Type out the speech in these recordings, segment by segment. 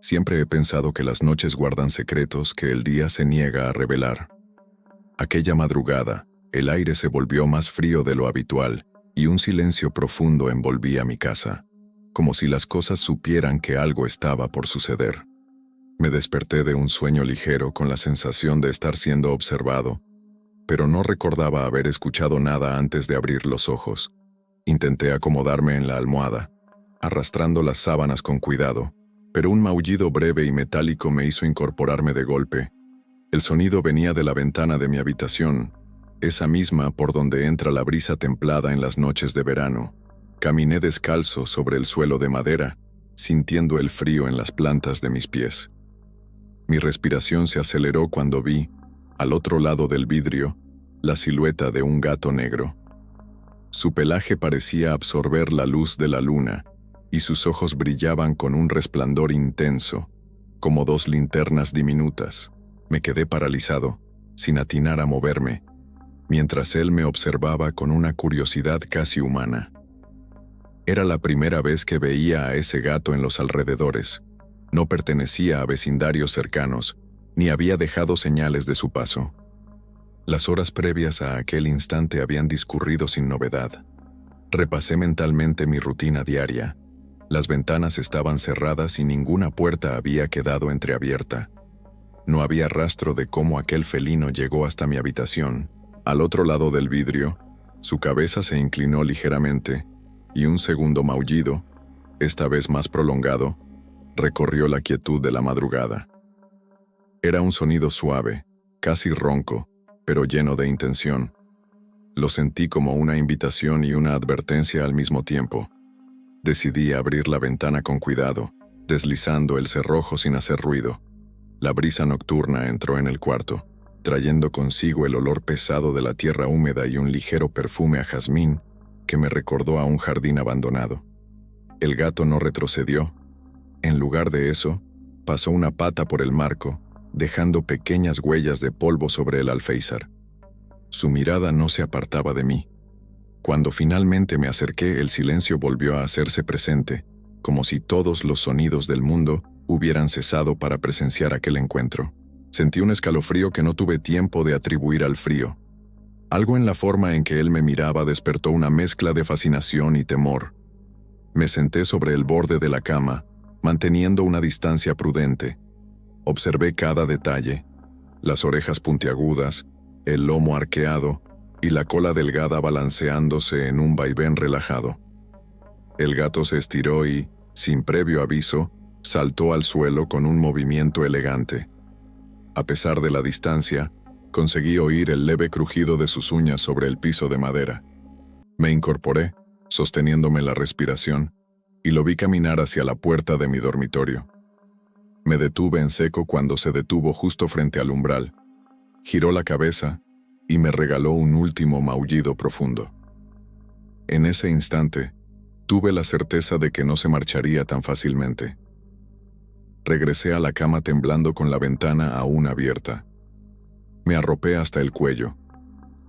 Siempre he pensado que las noches guardan secretos que el día se niega a revelar. Aquella madrugada, el aire se volvió más frío de lo habitual y un silencio profundo envolvía mi casa, como si las cosas supieran que algo estaba por suceder. Me desperté de un sueño ligero con la sensación de estar siendo observado, pero no recordaba haber escuchado nada antes de abrir los ojos. Intenté acomodarme en la almohada, arrastrando las sábanas con cuidado, pero un maullido breve y metálico me hizo incorporarme de golpe. El sonido venía de la ventana de mi habitación, esa misma por donde entra la brisa templada en las noches de verano. Caminé descalzo sobre el suelo de madera, sintiendo el frío en las plantas de mis pies. Mi respiración se aceleró cuando vi, al otro lado del vidrio, la silueta de un gato negro. Su pelaje parecía absorber la luz de la luna, y sus ojos brillaban con un resplandor intenso, como dos linternas diminutas. Me quedé paralizado, sin atinar a moverme, mientras él me observaba con una curiosidad casi humana. Era la primera vez que veía a ese gato en los alrededores. No pertenecía a vecindarios cercanos, ni había dejado señales de su paso. Las horas previas a aquel instante habían discurrido sin novedad. Repasé mentalmente mi rutina diaria. Las ventanas estaban cerradas y ninguna puerta había quedado entreabierta. No había rastro de cómo aquel felino llegó hasta mi habitación. Al otro lado del vidrio, su cabeza se inclinó ligeramente, y un segundo maullido, esta vez más prolongado, recorrió la quietud de la madrugada. Era un sonido suave, casi ronco, pero lleno de intención. Lo sentí como una invitación y una advertencia al mismo tiempo. Decidí abrir la ventana con cuidado, deslizando el cerrojo sin hacer ruido. La brisa nocturna entró en el cuarto, trayendo consigo el olor pesado de la tierra húmeda y un ligero perfume a jazmín que me recordó a un jardín abandonado. El gato no retrocedió. En lugar de eso, pasó una pata por el marco, dejando pequeñas huellas de polvo sobre el alféizar. Su mirada no se apartaba de mí. Cuando finalmente me acerqué, el silencio volvió a hacerse presente, como si todos los sonidos del mundo hubieran cesado para presenciar aquel encuentro. Sentí un escalofrío que no tuve tiempo de atribuir al frío. Algo en la forma en que él me miraba despertó una mezcla de fascinación y temor. Me senté sobre el borde de la cama, manteniendo una distancia prudente. Observé cada detalle: las orejas puntiagudas, el lomo arqueado y la cola delgada balanceándose en un vaivén relajado. El gato se estiró y, sin previo aviso, saltó al suelo con un movimiento elegante. A pesar de la distancia, conseguí oír el leve crujido de sus uñas sobre el piso de madera. Me incorporé, sosteniéndome la respiración, y lo vi caminar hacia la puerta de mi dormitorio. Me detuve en seco cuando se detuvo justo frente al umbral. Giró la cabeza y me regaló un último maullido profundo. En ese instante, tuve la certeza de que no se marcharía tan fácilmente. Regresé a la cama temblando con la ventana aún abierta. Me arropé hasta el cuello,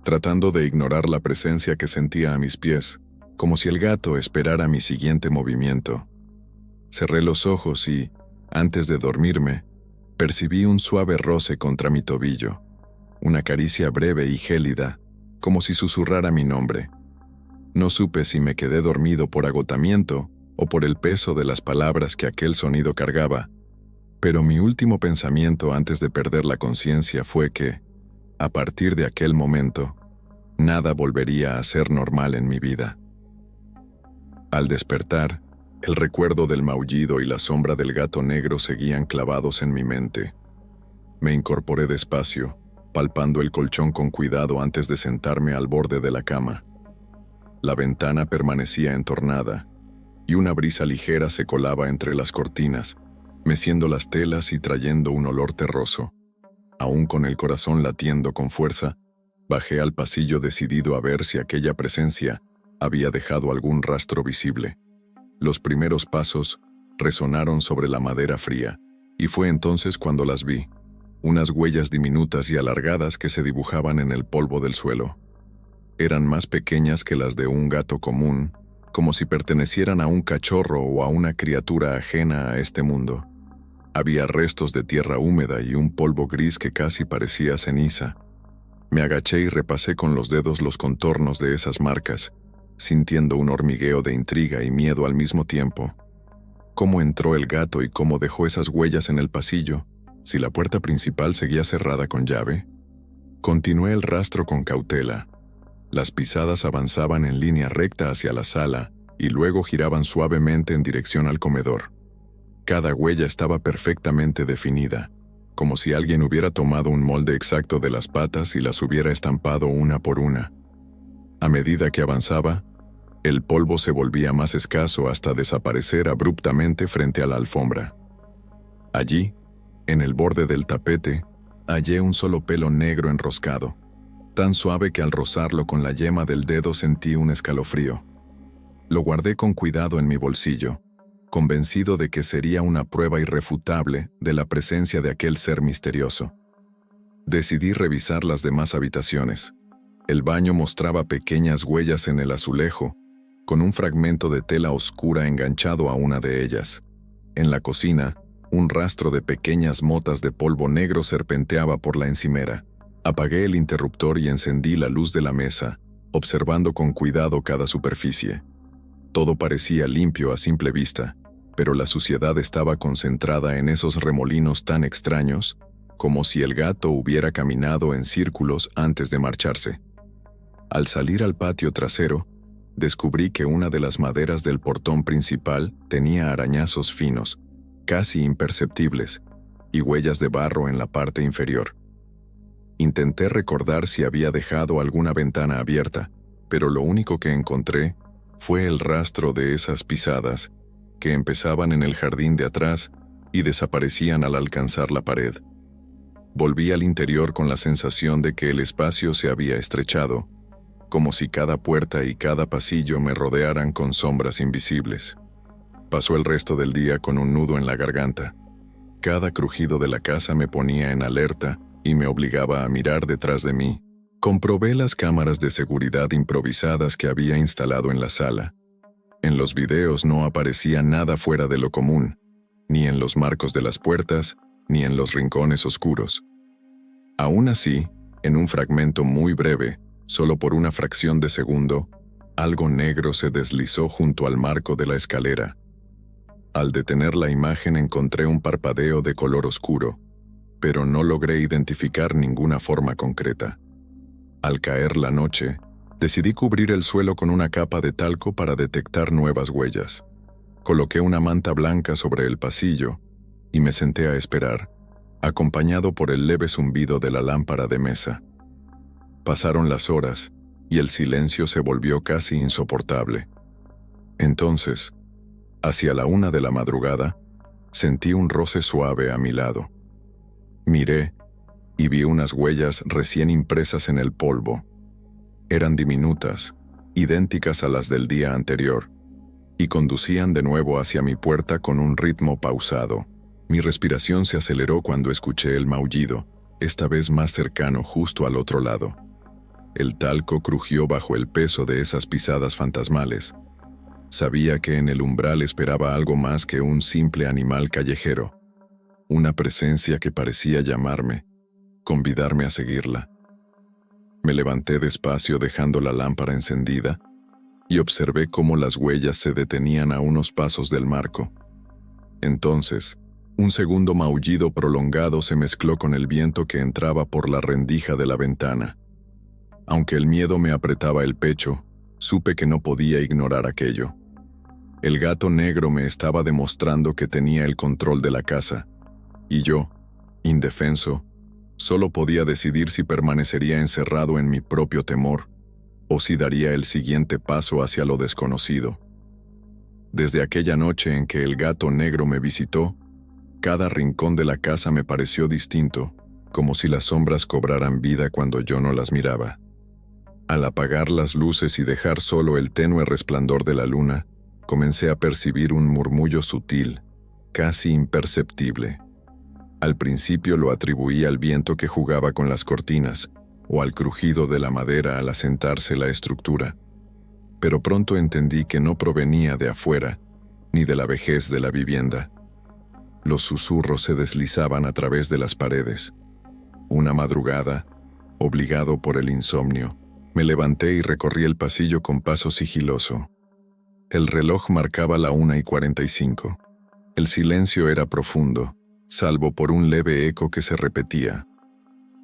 tratando de ignorar la presencia que sentía a mis pies, como si el gato esperara mi siguiente movimiento. Cerré los ojos y, antes de dormirme, percibí un suave roce contra mi tobillo, una caricia breve y gélida, como si susurrara mi nombre. No supe si me quedé dormido por agotamiento o por el peso de las palabras que aquel sonido cargaba, pero mi último pensamiento antes de perder la conciencia fue que, a partir de aquel momento, nada volvería a ser normal en mi vida. Al despertar, el recuerdo del maullido y la sombra del gato negro seguían clavados en mi mente. Me incorporé despacio, palpando el colchón con cuidado antes de sentarme al borde de la cama. La ventana permanecía entornada, y una brisa ligera se colaba entre las cortinas, meciendo las telas y trayendo un olor terroso. Aún con el corazón latiendo con fuerza, bajé al pasillo decidido a ver si aquella presencia había dejado algún rastro visible. Los primeros pasos resonaron sobre la madera fría, y fue entonces cuando las vi, unas huellas diminutas y alargadas que se dibujaban en el polvo del suelo. Eran más pequeñas que las de un gato común, como si pertenecieran a un cachorro o a una criatura ajena a este mundo. Había restos de tierra húmeda y un polvo gris que casi parecía ceniza. Me agaché y repasé con los dedos los contornos de esas marcas, sintiendo un hormigueo de intriga y miedo al mismo tiempo. ¿Cómo entró el gato y cómo dejó esas huellas en el pasillo, si la puerta principal seguía cerrada con llave? Continué el rastro con cautela. Las pisadas avanzaban en línea recta hacia la sala y luego giraban suavemente en dirección al comedor. Cada huella estaba perfectamente definida, como si alguien hubiera tomado un molde exacto de las patas y las hubiera estampado una por una. A medida que avanzaba, el polvo se volvía más escaso hasta desaparecer abruptamente frente a la alfombra. Allí, en el borde del tapete, hallé un solo pelo negro enroscado, tan suave que al rozarlo con la yema del dedo sentí un escalofrío. Lo guardé con cuidado en mi bolsillo, convencido de que sería una prueba irrefutable de la presencia de aquel ser misterioso. Decidí revisar las demás habitaciones. El baño mostraba pequeñas huellas en el azulejo, con un fragmento de tela oscura enganchado a una de ellas. En la cocina, un rastro de pequeñas motas de polvo negro serpenteaba por la encimera. Apagué el interruptor y encendí la luz de la mesa, observando con cuidado cada superficie. Todo parecía limpio a simple vista, pero la suciedad estaba concentrada en esos remolinos tan extraños, como si el gato hubiera caminado en círculos antes de marcharse. Al salir al patio trasero, descubrí que una de las maderas del portón principal tenía arañazos finos, casi imperceptibles, y huellas de barro en la parte inferior. Intenté recordar si había dejado alguna ventana abierta, pero lo único que encontré fue el rastro de esas pisadas, que empezaban en el jardín de atrás y desaparecían al alcanzar la pared. Volví al interior con la sensación de que el espacio se había estrechado, como si cada puerta y cada pasillo me rodearan con sombras invisibles. Pasó el resto del día con un nudo en la garganta. Cada crujido de la casa me ponía en alerta y me obligaba a mirar detrás de mí. Comprobé las cámaras de seguridad improvisadas que había instalado en la sala. En los videos no aparecía nada fuera de lo común, ni en los marcos de las puertas, ni en los rincones oscuros. Aún así, en un fragmento muy breve, solo por una fracción de segundo, algo negro se deslizó junto al marco de la escalera. Al detener la imagen encontré un parpadeo de color oscuro, pero no logré identificar ninguna forma concreta. Al caer la noche, decidí cubrir el suelo con una capa de talco para detectar nuevas huellas. Coloqué una manta blanca sobre el pasillo y me senté a esperar, acompañado por el leve zumbido de la lámpara de mesa. Pasaron las horas y el silencio se volvió casi insoportable. Entonces, hacia la 1 de la madrugada, sentí un roce suave a mi lado. Miré y vi unas huellas recién impresas en el polvo. Eran diminutas, idénticas a las del día anterior, y conducían de nuevo hacia mi puerta con un ritmo pausado. Mi respiración se aceleró cuando escuché el maullido, esta vez más cercano justo al otro lado. El talco crujió bajo el peso de esas pisadas fantasmales. Sabía que en el umbral esperaba algo más que un simple animal callejero, una presencia que parecía llamarme, convidarme a seguirla. Me levanté despacio dejando la lámpara encendida y observé cómo las huellas se detenían a unos pasos del marco. Entonces, un segundo maullido prolongado se mezcló con el viento que entraba por la rendija de la ventana. Aunque el miedo me apretaba el pecho, supe que no podía ignorar aquello. El gato negro me estaba demostrando que tenía el control de la casa, y yo, indefenso, solo podía decidir si permanecería encerrado en mi propio temor o si daría el siguiente paso hacia lo desconocido. Desde aquella noche en que el gato negro me visitó, cada rincón de la casa me pareció distinto, como si las sombras cobraran vida cuando yo no las miraba. Al apagar las luces y dejar solo el tenue resplandor de la luna, comencé a percibir un murmullo sutil, casi imperceptible. Al principio lo atribuí al viento que jugaba con las cortinas, o al crujido de la madera al asentarse la estructura. Pero pronto entendí que no provenía de afuera, ni de la vejez de la vivienda. Los susurros se deslizaban a través de las paredes. Una madrugada, obligado por el insomnio, me levanté y recorrí el pasillo con paso sigiloso. El reloj marcaba la 1:45. El silencio era profundo, salvo por un leve eco que se repetía.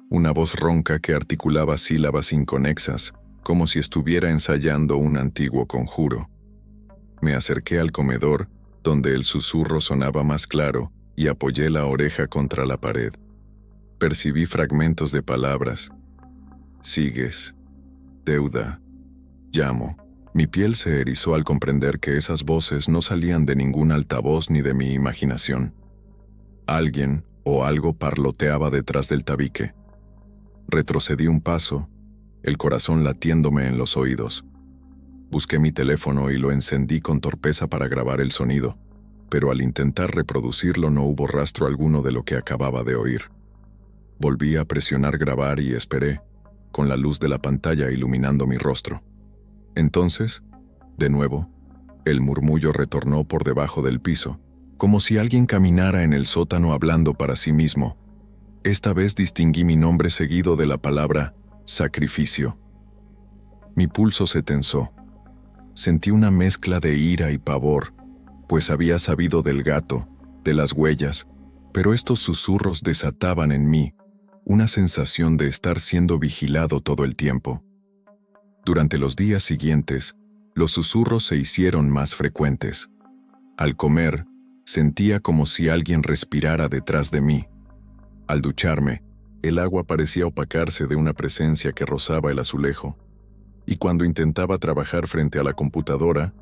Una voz ronca que articulaba sílabas inconexas, como si estuviera ensayando un antiguo conjuro. Me acerqué al comedor, donde el susurro sonaba más claro, y apoyé la oreja contra la pared. Percibí fragmentos de palabras. Sigues. Deuda. Llamo. Mi piel se erizó al comprender que esas voces no salían de ningún altavoz ni de mi imaginación. Alguien o algo parloteaba detrás del tabique. Retrocedí un paso, el corazón latiéndome en los oídos. Busqué mi teléfono y lo encendí con torpeza para grabar el sonido, pero al intentar reproducirlo no hubo rastro alguno de lo que acababa de oír. Volví a presionar grabar y esperé, con la luz de la pantalla iluminando mi rostro. Entonces, de nuevo, el murmullo retornó por debajo del piso, como si alguien caminara en el sótano hablando para sí mismo. Esta vez distinguí mi nombre seguido de la palabra sacrificio. Mi pulso se tensó. Sentí una mezcla de ira y pavor, pues había sabido del gato, de las huellas, pero estos susurros desataban en mí una sensación de estar siendo vigilado todo el tiempo. Durante los días siguientes, los susurros se hicieron más frecuentes. Al comer, sentía como si alguien respirara detrás de mí. Al ducharme, el agua parecía opacarse de una presencia que rozaba el azulejo. Y cuando intentaba trabajar frente a la computadora,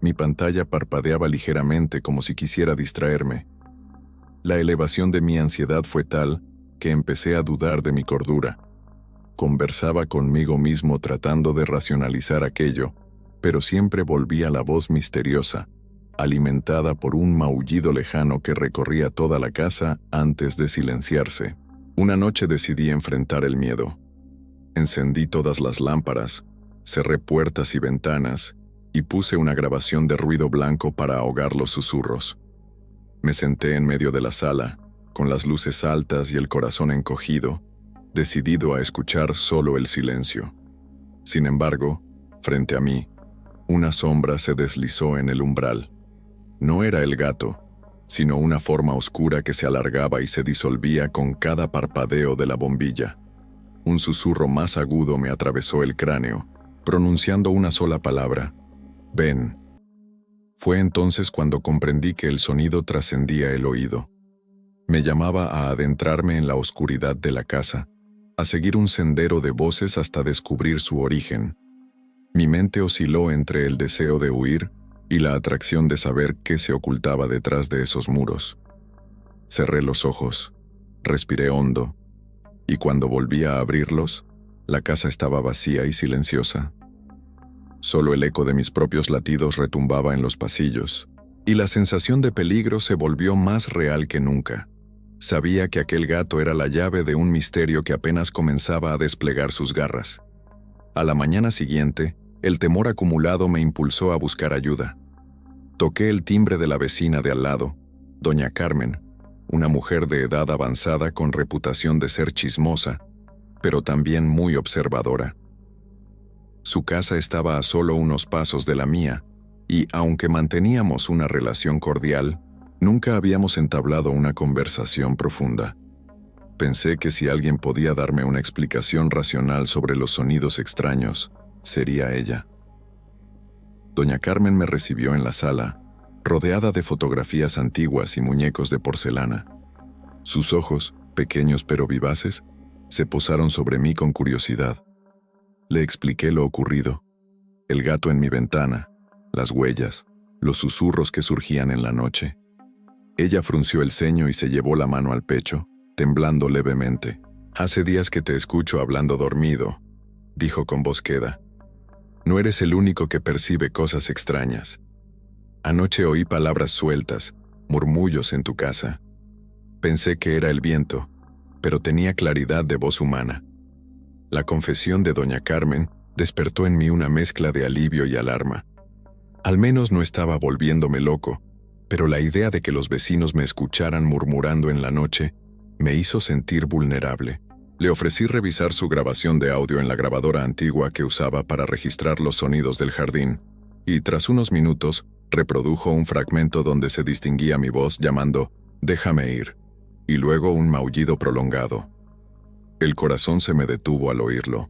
mi pantalla parpadeaba ligeramente como si quisiera distraerme. La elevación de mi ansiedad fue tal que empecé a dudar de mi cordura. Conversaba conmigo mismo tratando de racionalizar aquello, pero siempre volvía la voz misteriosa, alimentada por un maullido lejano que recorría toda la casa antes de silenciarse. Una noche decidí enfrentar el miedo. Encendí todas las lámparas, cerré puertas y ventanas, y puse una grabación de ruido blanco para ahogar los susurros. Me senté en medio de la sala, con las luces altas y el corazón encogido, decidido a escuchar solo el silencio. Sin embargo, frente a mí, una sombra se deslizó en el umbral. No era el gato, sino una forma oscura que se alargaba y se disolvía con cada parpadeo de la bombilla. Un susurro más agudo me atravesó el cráneo, pronunciando una sola palabra: ven. Fue entonces cuando comprendí que el sonido trascendía el oído. Me llamaba a adentrarme en la oscuridad de la casa, a seguir un sendero de voces hasta descubrir su origen. Mi mente osciló entre el deseo de huir y la atracción de saber qué se ocultaba detrás de esos muros. Cerré los ojos, respiré hondo, y cuando volví a abrirlos, la casa estaba vacía y silenciosa. Solo el eco de mis propios latidos retumbaba en los pasillos, y la sensación de peligro se volvió más real que nunca. Sabía que aquel gato era la llave de un misterio que apenas comenzaba a desplegar sus garras. A la mañana siguiente, el temor acumulado me impulsó a buscar ayuda. Toqué el timbre de la vecina de al lado, doña Carmen, una mujer de edad avanzada con reputación de ser chismosa, pero también muy observadora. Su casa estaba a solo unos pasos de la mía, y aunque manteníamos una relación cordial, nunca habíamos entablado una conversación profunda. Pensé que si alguien podía darme una explicación racional sobre los sonidos extraños, sería ella. Doña Carmen me recibió en la sala, rodeada de fotografías antiguas y muñecos de porcelana. Sus ojos, pequeños pero vivaces, se posaron sobre mí con curiosidad. Le expliqué lo ocurrido: el gato en mi ventana, las huellas, los susurros que surgían en la noche. Ella frunció el ceño y se llevó la mano al pecho, temblando levemente. «Hace días que te escucho hablando dormido», dijo con voz queda. «No eres el único que percibe cosas extrañas. Anoche oí palabras sueltas, murmullos en tu casa. Pensé que era el viento, pero tenía claridad de voz humana». La confesión de doña Carmen despertó en mí una mezcla de alivio y alarma. Al menos no estaba volviéndome loco, pero la idea de que los vecinos me escucharan murmurando en la noche me hizo sentir vulnerable. Le ofrecí revisar su grabación de audio en la grabadora antigua que usaba para registrar los sonidos del jardín, y tras unos minutos reprodujo un fragmento donde se distinguía mi voz llamando «Déjame ir», y luego un maullido prolongado. El corazón se me detuvo al oírlo.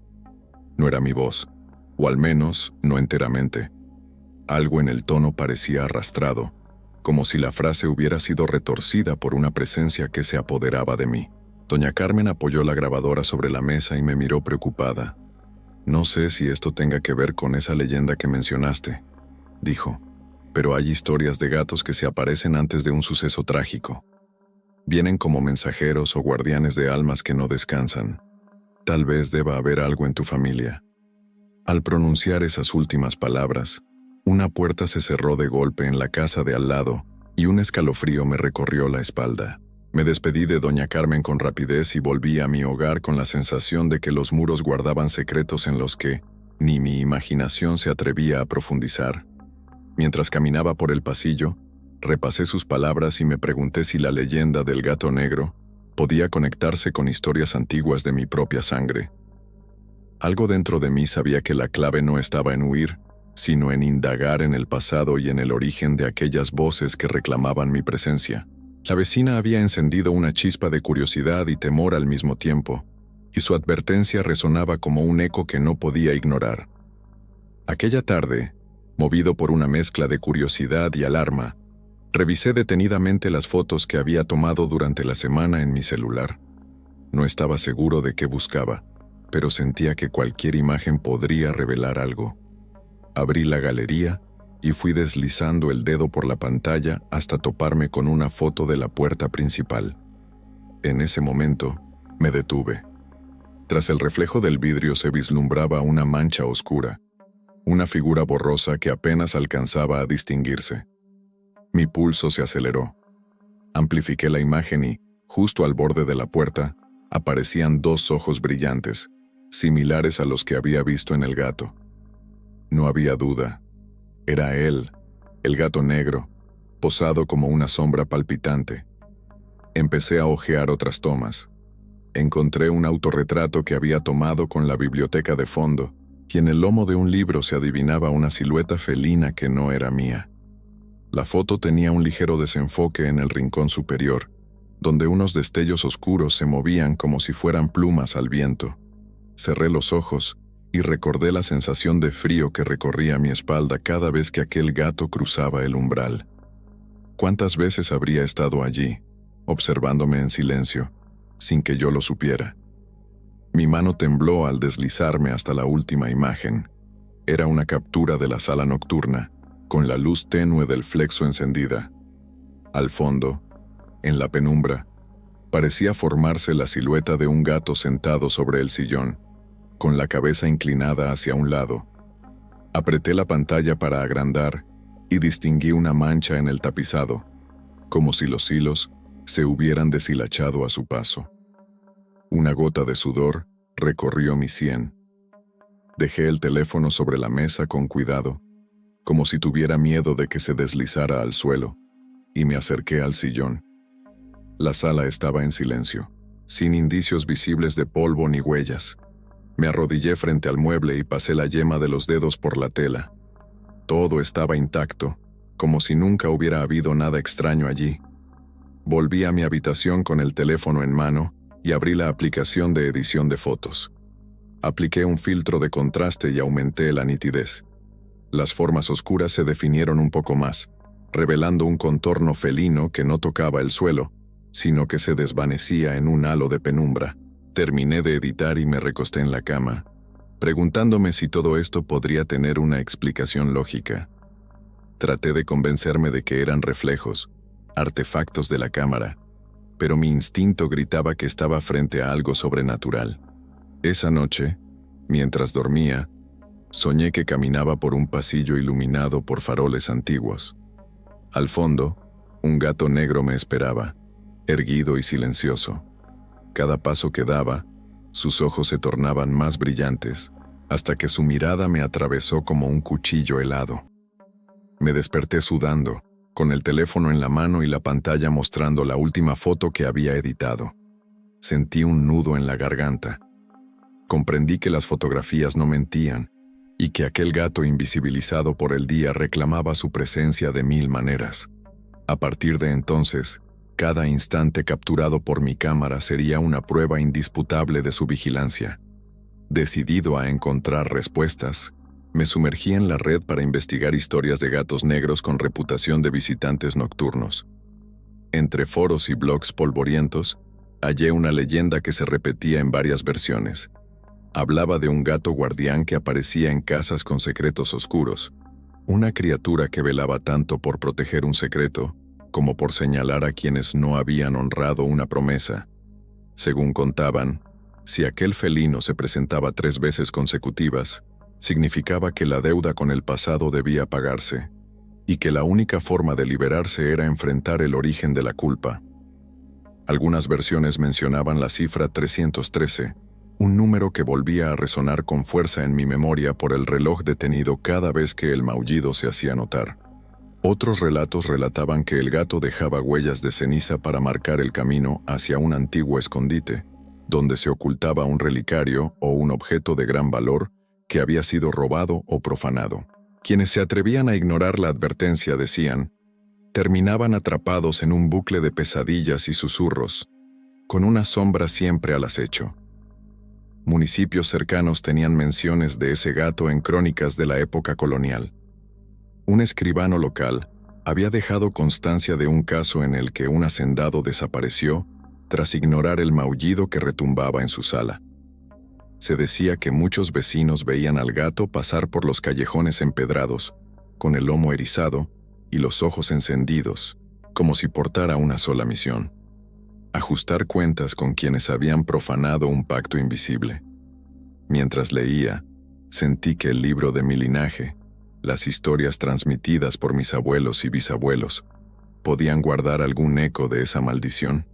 No era mi voz, o al menos no enteramente. Algo en el tono parecía arrastrado, como si la frase hubiera sido retorcida por una presencia que se apoderaba de mí. Doña Carmen apoyó la grabadora sobre la mesa y me miró preocupada. «No sé si esto tenga que ver con esa leyenda que mencionaste», dijo, «pero hay historias de gatos que se aparecen antes de un suceso trágico. Vienen como mensajeros o guardianes de almas que no descansan. Tal vez deba haber algo en tu familia». Al pronunciar esas últimas palabras, una puerta se cerró de golpe en la casa de al lado y un escalofrío me recorrió la espalda. Me despedí de doña Carmen con rapidez y volví a mi hogar con la sensación de que los muros guardaban secretos en los que ni mi imaginación se atrevía a profundizar. Mientras caminaba por el pasillo, repasé sus palabras y me pregunté si la leyenda del gato negro podía conectarse con historias antiguas de mi propia sangre. Algo dentro de mí sabía que la clave no estaba en huir, sino en indagar en el pasado y en el origen de aquellas voces que reclamaban mi presencia. La vecina había encendido una chispa de curiosidad y temor al mismo tiempo, y su advertencia resonaba como un eco que no podía ignorar. Aquella tarde, movido por una mezcla de curiosidad y alarma, revisé detenidamente las fotos que había tomado durante la semana en mi celular. No estaba seguro de qué buscaba, pero sentía que cualquier imagen podría revelar algo. Abrí la galería y fui deslizando el dedo por la pantalla hasta toparme con una foto de la puerta principal. En ese momento, me detuve. Tras el reflejo del vidrio se vislumbraba una mancha oscura, una figura borrosa que apenas alcanzaba a distinguirse. Mi pulso se aceleró. Amplifiqué la imagen y, justo al borde de la puerta, aparecían dos ojos brillantes, similares a los que había visto en el gato. No había duda. Era él, el gato negro, posado como una sombra palpitante. Empecé a hojear otras tomas. Encontré un autorretrato que había tomado con la biblioteca de fondo, y en el lomo de un libro se adivinaba una silueta felina que no era mía. La foto tenía un ligero desenfoque en el rincón superior, donde unos destellos oscuros se movían como si fueran plumas al viento. Cerré los ojos y recordé la sensación de frío que recorría mi espalda cada vez que aquel gato cruzaba el umbral. ¿Cuántas veces habría estado allí, observándome en silencio, sin que yo lo supiera? Mi mano tembló al deslizarme hasta la última imagen. Era una captura de la sala nocturna, con la luz tenue del flexo encendida. Al fondo, en la penumbra, parecía formarse la silueta de un gato sentado sobre el sillón, con la cabeza inclinada hacia un lado. Apreté la pantalla para agrandar y distinguí una mancha en el tapizado, como si los hilos se hubieran deshilachado a su paso. Una gota de sudor recorrió mi sien. Dejé el teléfono sobre la mesa con cuidado, como si tuviera miedo de que se deslizara al suelo, y me acerqué al sillón. La sala estaba en silencio, sin indicios visibles de polvo ni huellas. Me arrodillé frente al mueble y pasé la yema de los dedos por la tela. Todo estaba intacto, como si nunca hubiera habido nada extraño allí. Volví a mi habitación con el teléfono en mano y abrí la aplicación de edición de fotos. Apliqué un filtro de contraste y aumenté la nitidez. Las formas oscuras se definieron un poco más, revelando un contorno felino que no tocaba el suelo, sino que se desvanecía en un halo de penumbra. Terminé de editar y me recosté en la cama, preguntándome si todo esto podría tener una explicación lógica. Traté de convencerme de que eran reflejos, artefactos de la cámara, pero mi instinto gritaba que estaba frente a algo sobrenatural. Esa noche, mientras dormía, soñé que caminaba por un pasillo iluminado por faroles antiguos. Al fondo, un gato negro me esperaba, erguido y silencioso. Cada paso que daba, sus ojos se tornaban más brillantes, hasta que su mirada me atravesó como un cuchillo helado. Me desperté sudando, con el teléfono en la mano y la pantalla mostrando la última foto que había editado. Sentí un nudo en la garganta. Comprendí que las fotografías no mentían y que aquel gato invisibilizado por el día reclamaba su presencia de 1000 maneras. A partir de entonces, cada instante capturado por mi cámara sería una prueba indisputable de su vigilancia. Decidido a encontrar respuestas, me sumergí en la red para investigar historias de gatos negros con reputación de visitantes nocturnos. Entre foros y blogs polvorientos, hallé una leyenda que se repetía en varias versiones. Hablaba de un gato guardián que aparecía en casas con secretos oscuros, una criatura que velaba tanto por proteger un secreto como por señalar a quienes no habían honrado una promesa. Según contaban, si aquel felino se presentaba 3 veces consecutivas, significaba que la deuda con el pasado debía pagarse, y que la única forma de liberarse era enfrentar el origen de la culpa. Algunas versiones mencionaban la cifra 313, un número que volvía a resonar con fuerza en mi memoria por el reloj detenido cada vez que el maullido se hacía notar. Otros relatos relataban que el gato dejaba huellas de ceniza para marcar el camino hacia un antiguo escondite, donde se ocultaba un relicario o un objeto de gran valor que había sido robado o profanado. Quienes se atrevían a ignorar la advertencia decían, terminaban atrapados en un bucle de pesadillas y susurros, con una sombra siempre al acecho. Municipios cercanos tenían menciones de ese gato en crónicas de la época colonial. Un escribano local había dejado constancia de un caso en el que un hacendado desapareció tras ignorar el maullido que retumbaba en su sala. Se decía que muchos vecinos veían al gato pasar por los callejones empedrados, con el lomo erizado y los ojos encendidos, como si portara una sola misión: ajustar cuentas con quienes habían profanado un pacto invisible. Mientras leía, sentí que el libro de mi linaje, las historias transmitidas por mis abuelos y bisabuelos, podían guardar algún eco de esa maldición.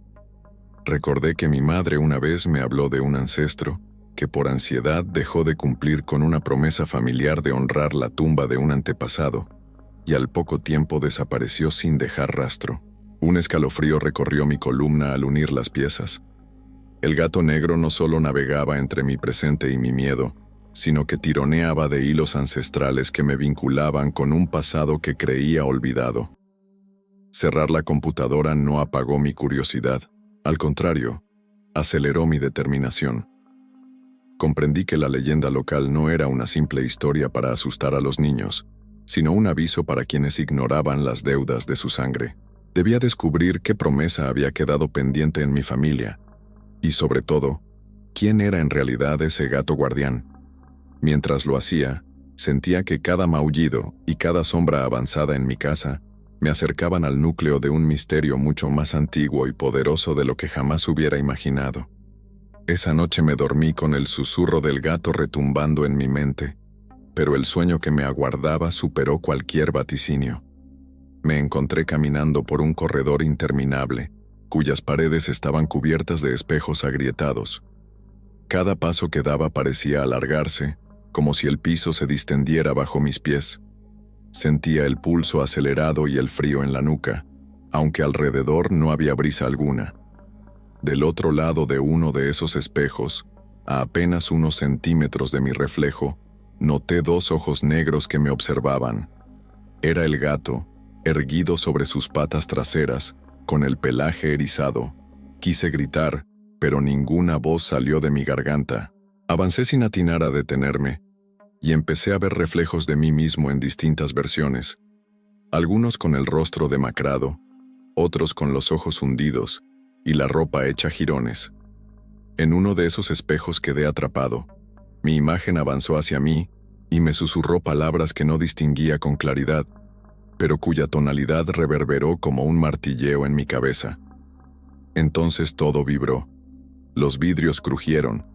Recordé que mi madre una vez me habló de un ancestro que por ansiedad dejó de cumplir con una promesa familiar de honrar la tumba de un antepasado, y al poco tiempo desapareció sin dejar rastro. Un escalofrío recorrió mi columna al unir las piezas. El gato negro no solo navegaba entre mi presente y mi miedo, sino que tironeaba de hilos ancestrales que me vinculaban con un pasado que creía olvidado. Cerrar la computadora no apagó mi curiosidad, al contrario, aceleró mi determinación. Comprendí que la leyenda local no era una simple historia para asustar a los niños, sino un aviso para quienes ignoraban las deudas de su sangre. Debía descubrir qué promesa había quedado pendiente en mi familia, y sobre todo, quién era en realidad ese gato guardián. Mientras lo hacía, sentía que cada maullido y cada sombra avanzada en mi casa me acercaban al núcleo de un misterio mucho más antiguo y poderoso de lo que jamás hubiera imaginado. Esa noche me dormí con el susurro del gato retumbando en mi mente, pero el sueño que me aguardaba superó cualquier vaticinio. Me encontré caminando por un corredor interminable, cuyas paredes estaban cubiertas de espejos agrietados. Cada paso que daba parecía alargarse, como si el piso se distendiera bajo mis pies. Sentía el pulso acelerado y el frío en la nuca, aunque alrededor no había brisa alguna. Del otro lado de uno de esos espejos, a apenas unos centímetros de mi reflejo, noté 2 ojos negros que me observaban. Era el gato, erguido sobre sus patas traseras, con el pelaje erizado. Quise gritar, pero ninguna voz salió de mi garganta. Avancé sin atinar a detenerme, y empecé a ver reflejos de mí mismo en distintas versiones, algunos con el rostro demacrado, otros con los ojos hundidos y la ropa hecha jirones. En uno de esos espejos quedé atrapado. Mi imagen avanzó hacia mí y me susurró palabras que no distinguía con claridad, pero cuya tonalidad reverberó como un martilleo en mi cabeza. Entonces todo vibró. Los vidrios crujieron,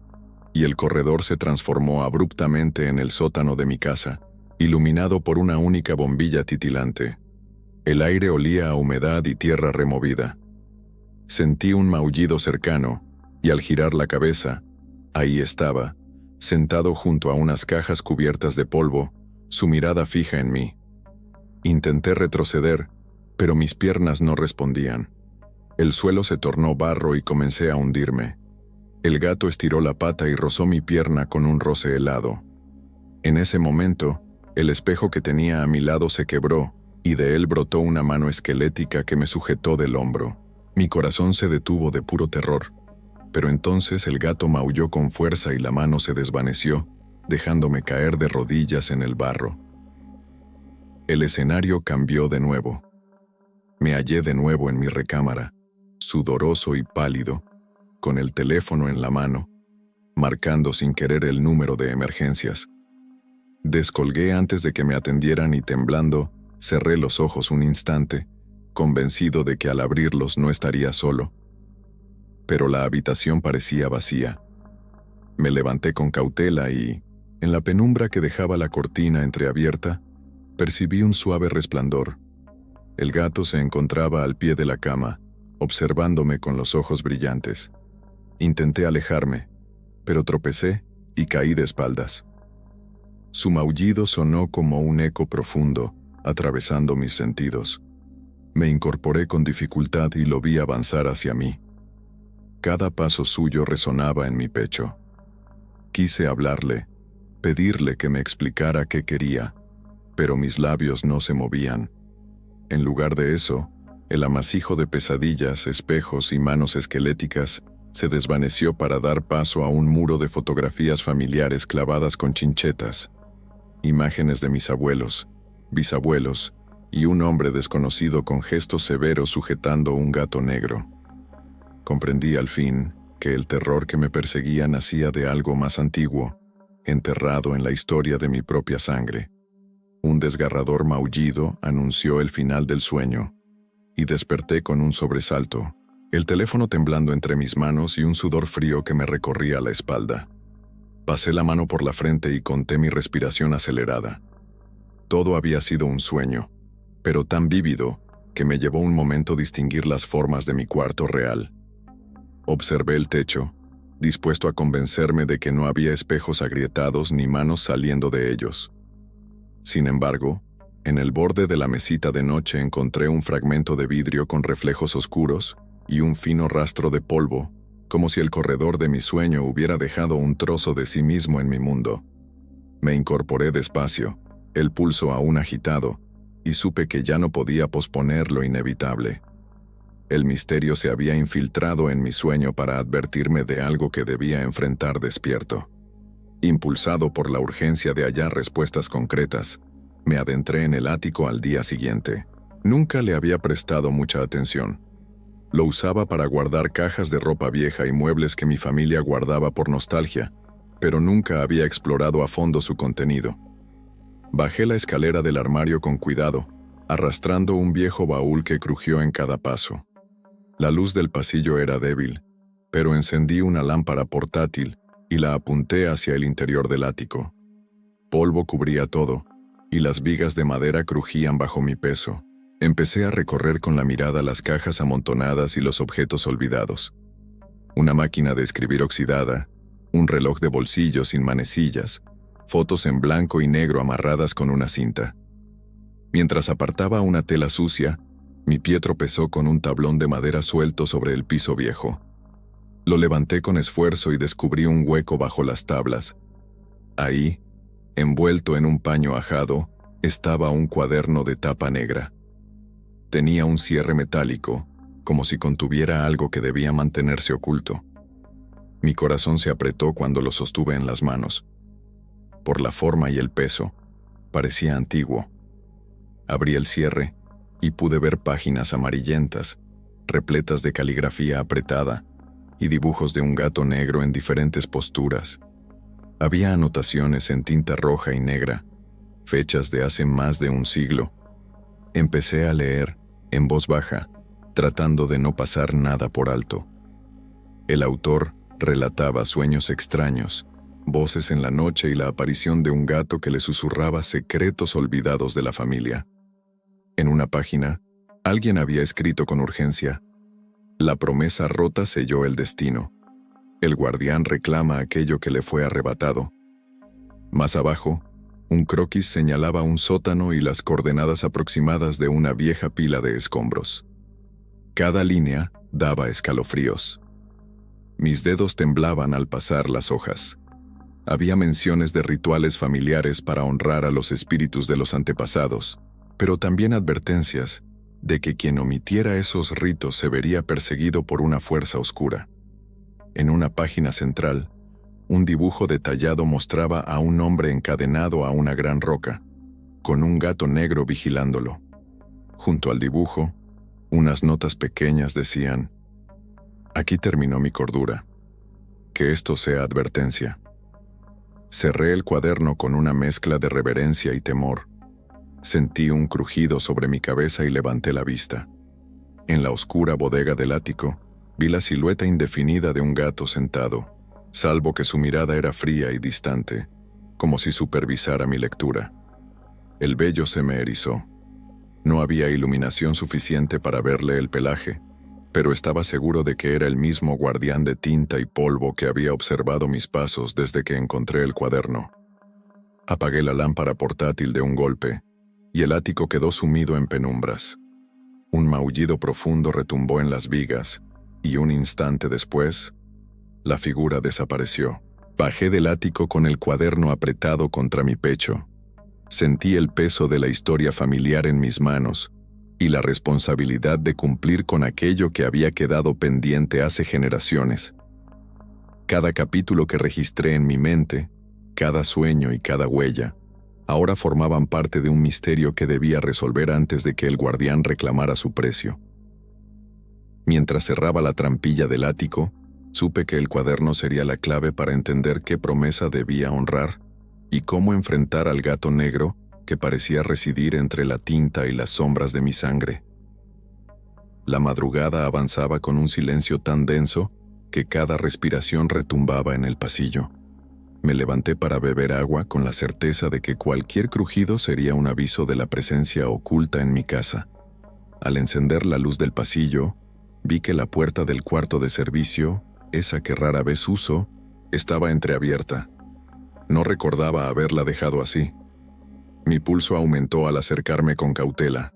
y el corredor se transformó abruptamente en el sótano de mi casa, iluminado por una única bombilla titilante. El aire olía a humedad y tierra removida. Sentí un maullido cercano, y al girar la cabeza, ahí estaba, sentado junto a unas cajas cubiertas de polvo, su mirada fija en mí. Intenté retroceder, Pero mis piernas no respondían. El suelo se tornó barro y comencé a hundirme. El gato estiró la pata y rozó mi pierna con un roce helado. En ese momento, el espejo que tenía a mi lado se quebró, y de él brotó una mano esquelética que me sujetó del hombro. Mi corazón se detuvo de puro terror, pero entonces el gato maulló con fuerza y la mano se desvaneció, dejándome caer de rodillas en el barro. El escenario cambió de nuevo. Me hallé de nuevo en mi recámara, sudoroso y pálido, con el teléfono en la mano, marcando sin querer el número de emergencias. Descolgué antes de que me atendieran y temblando, cerré los ojos un instante, convencido de que al abrirlos no estaría solo. Pero la habitación parecía vacía. Me levanté con cautela y, en la penumbra que dejaba la cortina entreabierta, percibí un suave resplandor. El gato se encontraba al pie de la cama, observándome con los ojos brillantes. Intenté alejarme, pero tropecé y caí de espaldas. Su maullido sonó como un eco profundo, atravesando mis sentidos. Me incorporé con dificultad y lo vi avanzar hacia mí. Cada paso suyo resonaba en mi pecho. Quise hablarle, pedirle que me explicara qué quería, pero mis labios no se movían. En lugar de eso, el amasijo de pesadillas, espejos y manos esqueléticas se desvaneció para dar paso a un muro de fotografías familiares clavadas con chinchetas. Imágenes de mis abuelos, bisabuelos y un hombre desconocido con gestos severos sujetando un gato negro. Comprendí al fin que el terror que me perseguía nacía de algo más antiguo, enterrado en la historia de mi propia sangre. Un desgarrador maullido anunció el final del sueño, y desperté con un sobresalto, el teléfono temblando entre mis manos y un sudor frío que me recorría la espalda. Pasé la mano por la frente y conté mi respiración acelerada. Todo había sido un sueño, pero tan vívido que me llevó un momento distinguir las formas de mi cuarto real. Observé el techo, dispuesto a convencerme de que no había espejos agrietados ni manos saliendo de ellos. Sin embargo, en el borde de la mesita de noche encontré un fragmento de vidrio con reflejos oscuros y un fino rastro de polvo, como si el corredor de mi sueño hubiera dejado un trozo de sí mismo en mi mundo. Me incorporé despacio, el pulso aún agitado, y supe que ya no podía posponer lo inevitable. El misterio se había infiltrado en mi sueño para advertirme de algo que debía enfrentar despierto. Impulsado por la urgencia de hallar respuestas concretas, me adentré en el ático al día siguiente. Nunca le había prestado mucha atención. Lo usaba para guardar cajas de ropa vieja y muebles que mi familia guardaba por nostalgia, pero nunca había explorado a fondo su contenido. Bajé la escalera del armario con cuidado, arrastrando un viejo baúl que crujió en cada paso. La luz del pasillo era débil, pero encendí una lámpara portátil y la apunté hacia el interior del ático. Polvo cubría todo, y las vigas de madera crujían bajo mi peso. Empecé a recorrer con la mirada las cajas amontonadas y los objetos olvidados. Una máquina de escribir oxidada, un reloj de bolsillo sin manecillas, fotos en blanco y negro amarradas con una cinta. Mientras apartaba una tela sucia, mi pie tropezó con un tablón de madera suelto sobre el piso viejo. Lo levanté con esfuerzo y descubrí un hueco bajo las tablas. Ahí, envuelto en un paño ajado, estaba un cuaderno de tapa negra. Tenía un cierre metálico, como si contuviera algo que debía mantenerse oculto. Mi corazón se apretó cuando lo sostuve en las manos. Por la forma y el peso, parecía antiguo. Abrí el cierre y pude ver páginas amarillentas, repletas de caligrafía apretada y dibujos de un gato negro en diferentes posturas. Había anotaciones en tinta roja y negra, fechas de hace más de un siglo. Empecé a leer, en voz baja, tratando de no pasar nada por alto. El autor relataba sueños extraños, voces en la noche y la aparición de un gato que le susurraba secretos olvidados de la familia. En una página, alguien había escrito con urgencia: "La promesa rota selló el destino. El guardián reclama aquello que le fue arrebatado". Más abajo, Un croquis señalaba un sótano y las coordenadas aproximadas de una vieja pila de escombros. Cada línea daba escalofríos. Mis dedos temblaban al pasar las hojas. Había menciones de rituales familiares para honrar a los espíritus de los antepasados, pero también advertencias de que quien omitiera esos ritos se vería perseguido por una fuerza oscura. En una página central, un dibujo detallado mostraba a un hombre encadenado a una gran roca, con un gato negro vigilándolo. Junto al dibujo, unas notas pequeñas decían: «Aquí terminó mi cordura. Que esto sea advertencia». Cerré el cuaderno con una mezcla de reverencia y temor. Sentí un crujido sobre mi cabeza y levanté la vista. En la oscura bodega del ático, vi la silueta indefinida de un gato sentado, salvo que su mirada era fría y distante, como si supervisara mi lectura. El vello se me erizó. No había iluminación suficiente para verle el pelaje, pero estaba seguro de que era el mismo guardián de tinta y polvo que había observado mis pasos desde que encontré el cuaderno. Apagué la lámpara portátil de un golpe, y el ático quedó sumido en penumbras. Un maullido profundo retumbó en las vigas, y un instante después, la figura desapareció. Bajé del ático con el cuaderno apretado contra mi pecho. Sentí el peso de la historia familiar en mis manos y la responsabilidad de cumplir con aquello que había quedado pendiente hace generaciones. Cada capítulo que registré en mi mente, cada sueño y cada huella, ahora formaban parte de un misterio que debía resolver antes de que el guardián reclamara su precio. Mientras cerraba la trampilla del ático, supe que el cuaderno sería la clave para entender qué promesa debía honrar y cómo enfrentar al gato negro que parecía residir entre la tinta y las sombras de mi sangre. La madrugada avanzaba con un silencio tan denso que cada respiración retumbaba en el pasillo. Me levanté para beber agua con la certeza de que cualquier crujido sería un aviso de la presencia oculta en mi casa. Al encender la luz del pasillo, vi que la puerta del cuarto de servicio, esa que rara vez uso, estaba entreabierta. No recordaba haberla dejado así. Mi pulso aumentó al acercarme con cautela.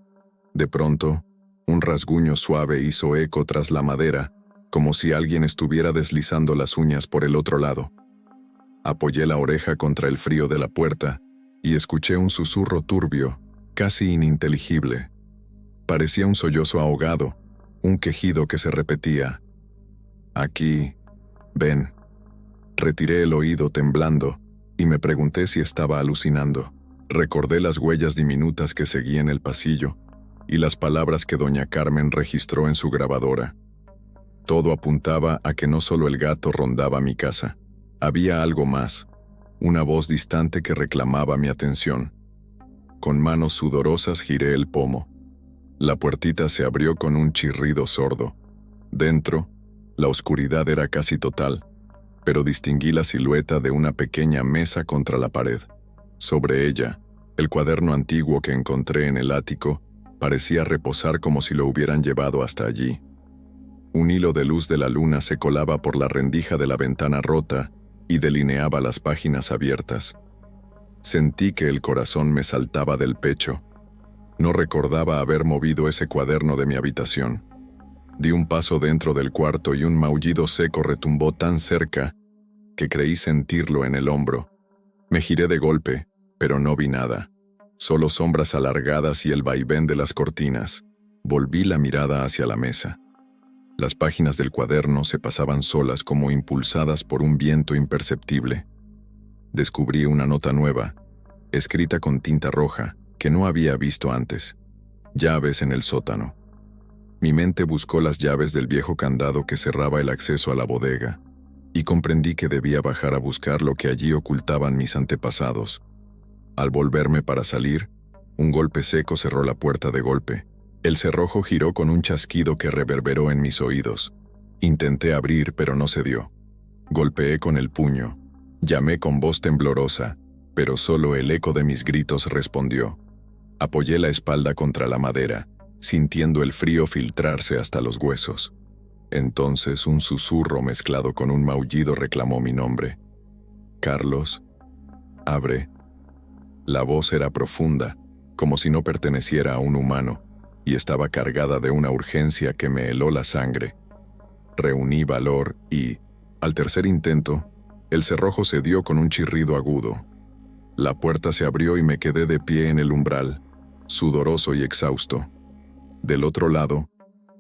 De pronto, un rasguño suave hizo eco tras la madera, como si alguien estuviera deslizando las uñas por el otro lado. Apoyé la oreja contra el frío de la puerta y escuché un susurro turbio, casi ininteligible. Parecía un sollozo ahogado, un quejido que se repetía: «Aquí, ven». Retiré el oído temblando y me pregunté si estaba alucinando. Recordé las huellas diminutas que seguí en el pasillo y las palabras que doña Carmen registró en su grabadora. Todo apuntaba a que no solo el gato rondaba mi casa. Había algo más, una voz distante que reclamaba mi atención. Con manos sudorosas giré el pomo. La puertita se abrió con un chirrido sordo. Dentro, la oscuridad era casi total, pero distinguí la silueta de una pequeña mesa contra la pared. Sobre ella, el cuaderno antiguo que encontré en el ático parecía reposar como si lo hubieran llevado hasta allí. Un hilo de luz de la luna se colaba por la rendija de la ventana rota y delineaba las páginas abiertas. Sentí que el corazón me saltaba del pecho. No recordaba haber movido ese cuaderno de mi habitación. Di un paso dentro del cuarto y un maullido seco retumbó tan cerca que creí sentirlo en el hombro. Me giré de golpe, pero no vi nada. Solo sombras alargadas y el vaivén de las cortinas. Volví la mirada hacia la mesa. Las páginas del cuaderno se pasaban solas como impulsadas por un viento imperceptible. Descubrí una nota nueva, escrita con tinta roja, que no había visto antes. Llaves en el sótano. Mi mente buscó las llaves del viejo candado que cerraba el acceso a la bodega, y comprendí que debía bajar a buscar lo que allí ocultaban mis antepasados. Al volverme para salir, un golpe seco cerró la puerta de golpe. El cerrojo giró con un chasquido que reverberó en mis oídos. Intenté abrir, pero no se dio. Golpeé con el puño. Llamé con voz temblorosa, pero solo el eco de mis gritos respondió. Apoyé la espalda contra la madera, sintiendo el frío filtrarse hasta los huesos. Entonces un susurro mezclado con un maullido reclamó mi nombre. «Carlos, abre». La voz era profunda, como si no perteneciera a un humano, y estaba cargada de una urgencia que me heló la sangre. Reuní valor y, al tercer intento, el cerrojo cedió con un chirrido agudo. La puerta se abrió y me quedé de pie en el umbral, sudoroso y exhausto. Del otro lado,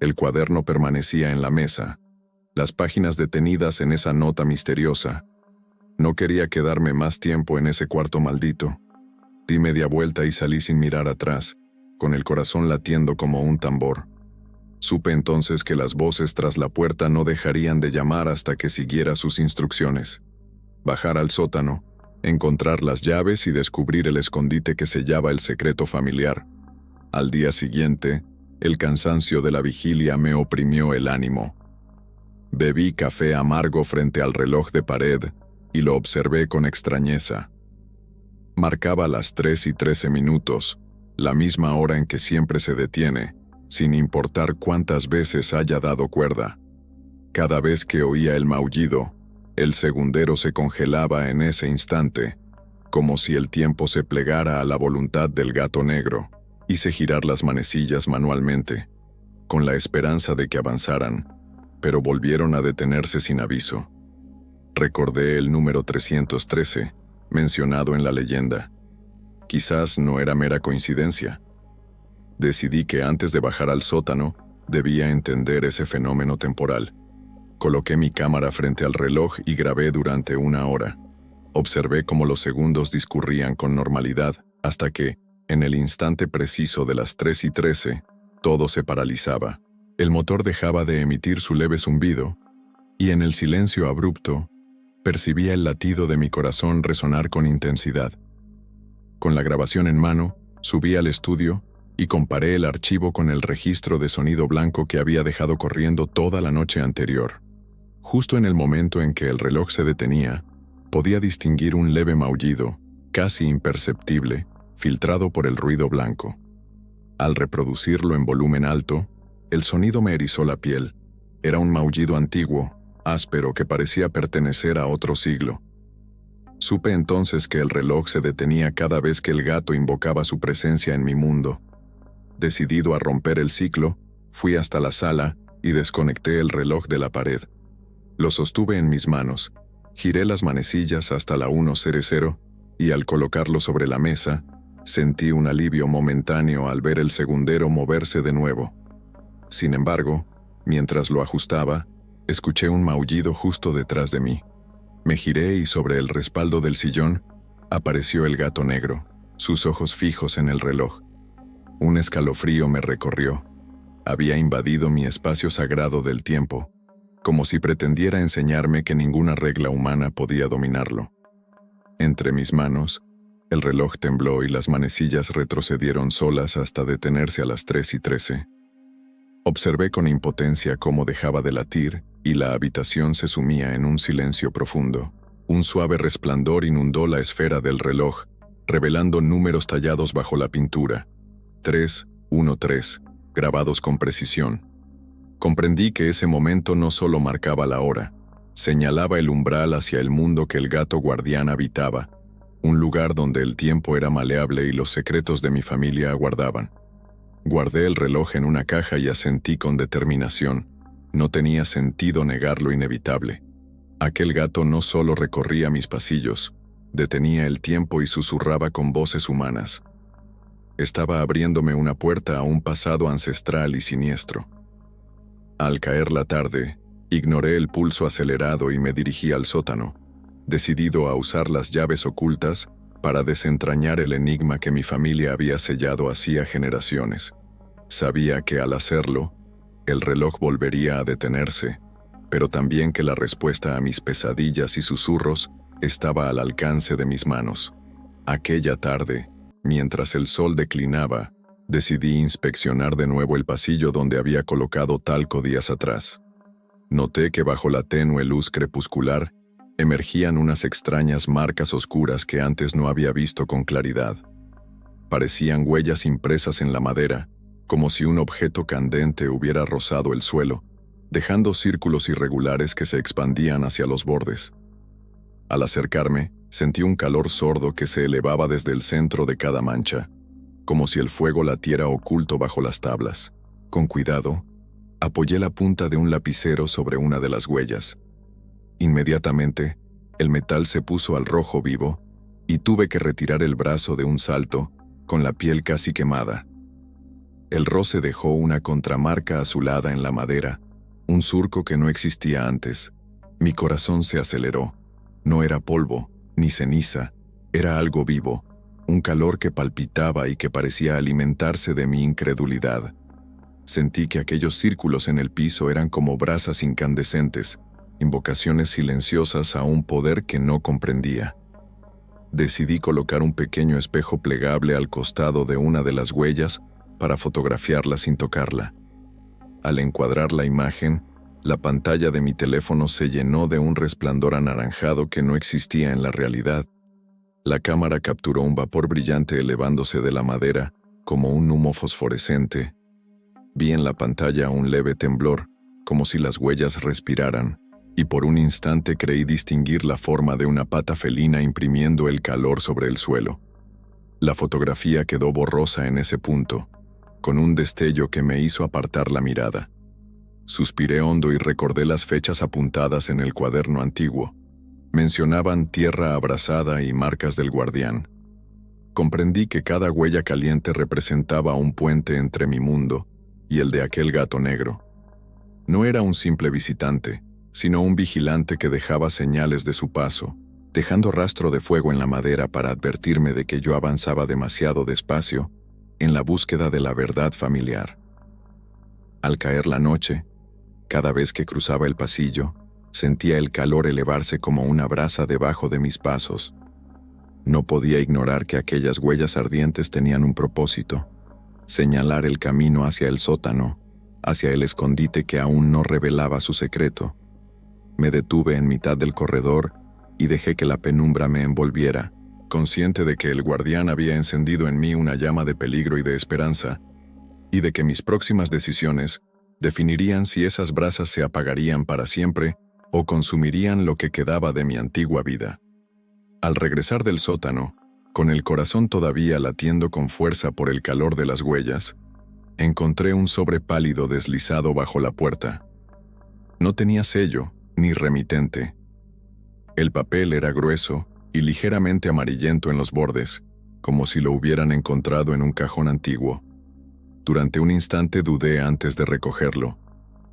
el cuaderno permanecía en la mesa, las páginas detenidas en esa nota misteriosa. No quería quedarme más tiempo en ese cuarto maldito. Di media vuelta y salí sin mirar atrás, con el corazón latiendo como un tambor. Supe entonces que las voces tras la puerta no dejarían de llamar hasta que siguiera sus instrucciones. Bajar al sótano, encontrar las llaves y descubrir el escondite que sellaba el secreto familiar. Al día siguiente, el cansancio de la vigilia me oprimió el ánimo. Bebí café amargo frente al reloj de pared y lo observé con extrañeza. Marcaba las 3:13, la misma hora en que siempre se detiene, sin importar cuántas veces haya dado cuerda. Cada vez que oía el maullido, el segundero se congelaba en ese instante, como si el tiempo se plegara a la voluntad del gato negro. Hice girar las manecillas manualmente, con la esperanza de que avanzaran, pero volvieron a detenerse sin aviso. Recordé el número 313, mencionado en la leyenda. Quizás no era mera coincidencia. Decidí que antes de bajar al sótano, debía entender ese fenómeno temporal. Coloqué mi cámara frente al reloj y grabé durante 1 hora. Observé cómo los segundos discurrían con normalidad, hasta que, en el instante preciso de las 3:13, todo se paralizaba. El motor dejaba de emitir su leve zumbido, y en el silencio abrupto, percibía el latido de mi corazón resonar con intensidad. Con la grabación en mano, subí al estudio y comparé el archivo con el registro de sonido blanco que había dejado corriendo toda la noche anterior. Justo en el momento en que el reloj se detenía, podía distinguir un leve maullido, casi imperceptible, filtrado por el ruido blanco. Al reproducirlo en volumen alto, el sonido me erizó la piel. Era un maullido antiguo, áspero que parecía pertenecer a otro siglo. Supe entonces que el reloj se detenía cada vez que el gato invocaba su presencia en mi mundo. Decidido a romper el ciclo, fui hasta la sala y desconecté el reloj de la pared. Lo sostuve en mis manos, giré las manecillas hasta la 1:00 y al colocarlo sobre la mesa, sentí un alivio momentáneo al ver el segundero moverse de nuevo. Sin embargo, mientras lo ajustaba, escuché un maullido justo detrás de mí. Me giré y sobre el respaldo del sillón apareció el gato negro, sus ojos fijos en el reloj. Un escalofrío me recorrió. Había invadido mi espacio sagrado del tiempo, como si pretendiera enseñarme que ninguna regla humana podía dominarlo. Entre mis manos, el reloj tembló y las manecillas retrocedieron solas hasta detenerse a las 3:13. Observé con impotencia cómo dejaba de latir y la habitación se sumía en un silencio profundo. Un suave resplandor inundó la esfera del reloj, revelando números tallados bajo la pintura. 3:13, grabados con precisión. Comprendí que ese momento no solo marcaba la hora, señalaba el umbral hacia el mundo que el gato guardián habitaba, un lugar donde el tiempo era maleable y los secretos de mi familia aguardaban. Guardé el reloj en una caja y asentí con determinación. No tenía sentido negar lo inevitable. Aquel gato no solo recorría mis pasillos, detenía el tiempo y susurraba con voces humanas. Estaba abriéndome una puerta a un pasado ancestral y siniestro. Al caer la tarde, ignoré el pulso acelerado y me dirigí al sótano, decidido a usar las llaves ocultas para desentrañar el enigma que mi familia había sellado hacía generaciones. Sabía que al hacerlo, el reloj volvería a detenerse, pero también que la respuesta a mis pesadillas y susurros estaba al alcance de mis manos. Aquella tarde, mientras el sol declinaba, decidí inspeccionar de nuevo el pasillo donde había colocado talco días atrás. Noté que bajo la tenue luz crepuscular emergían unas extrañas marcas oscuras que antes no había visto con claridad. Parecían huellas impresas en la madera, como si un objeto candente hubiera rozado el suelo, dejando círculos irregulares que se expandían hacia los bordes. Al acercarme, sentí un calor sordo que se elevaba desde el centro de cada mancha, como si el fuego latiera oculto bajo las tablas. Con cuidado, apoyé la punta de un lapicero sobre una de las huellas. Inmediatamente, el metal se puso al rojo vivo y tuve que retirar el brazo de un salto, con la piel casi quemada. El roce dejó una contramarca azulada en la madera, un surco que no existía antes. Mi corazón se aceleró. No era polvo, ni ceniza, era algo vivo, un calor que palpitaba y que parecía alimentarse de mi incredulidad. Sentí que aquellos círculos en el piso eran como brasas incandescentes, invocaciones silenciosas a un poder que no comprendía. Decidí colocar un pequeño espejo plegable al costado de una de las huellas para fotografiarla sin tocarla. Al encuadrar la imagen, la pantalla de mi teléfono se llenó de un resplandor anaranjado que no existía en la realidad. La cámara capturó un vapor brillante elevándose de la madera, como un humo fosforescente. Vi en la pantalla un leve temblor, como si las huellas respiraran, y por un instante creí distinguir la forma de una pata felina imprimiendo el calor sobre el suelo. La fotografía quedó borrosa en ese punto, con un destello que me hizo apartar la mirada. Suspiré hondo y recordé las fechas apuntadas en el cuaderno antiguo. Mencionaban tierra abrasada y marcas del guardián. Comprendí que cada huella caliente representaba un puente entre mi mundo y el de aquel gato negro. No era un simple visitante, sino un vigilante que dejaba señales de su paso, dejando rastro de fuego en la madera para advertirme de que yo avanzaba demasiado despacio en la búsqueda de la verdad familiar. Al caer la noche, cada vez que cruzaba el pasillo, sentía el calor elevarse como una brasa debajo de mis pasos. No podía ignorar que aquellas huellas ardientes tenían un propósito: señalar el camino hacia el sótano, hacia el escondite que aún no revelaba su secreto. Me detuve en mitad del corredor y dejé que la penumbra me envolviera, consciente de que el guardián había encendido en mí una llama de peligro y de esperanza, y de que mis próximas decisiones definirían si esas brasas se apagarían para siempre o consumirían lo que quedaba de mi antigua vida. Al regresar del sótano, con el corazón todavía latiendo con fuerza por el calor de las huellas, encontré un sobre pálido deslizado bajo la puerta. No tenía sello ni remitente. El papel era grueso y ligeramente amarillento en los bordes, como si lo hubieran encontrado en un cajón antiguo. Durante un instante dudé antes de recogerlo.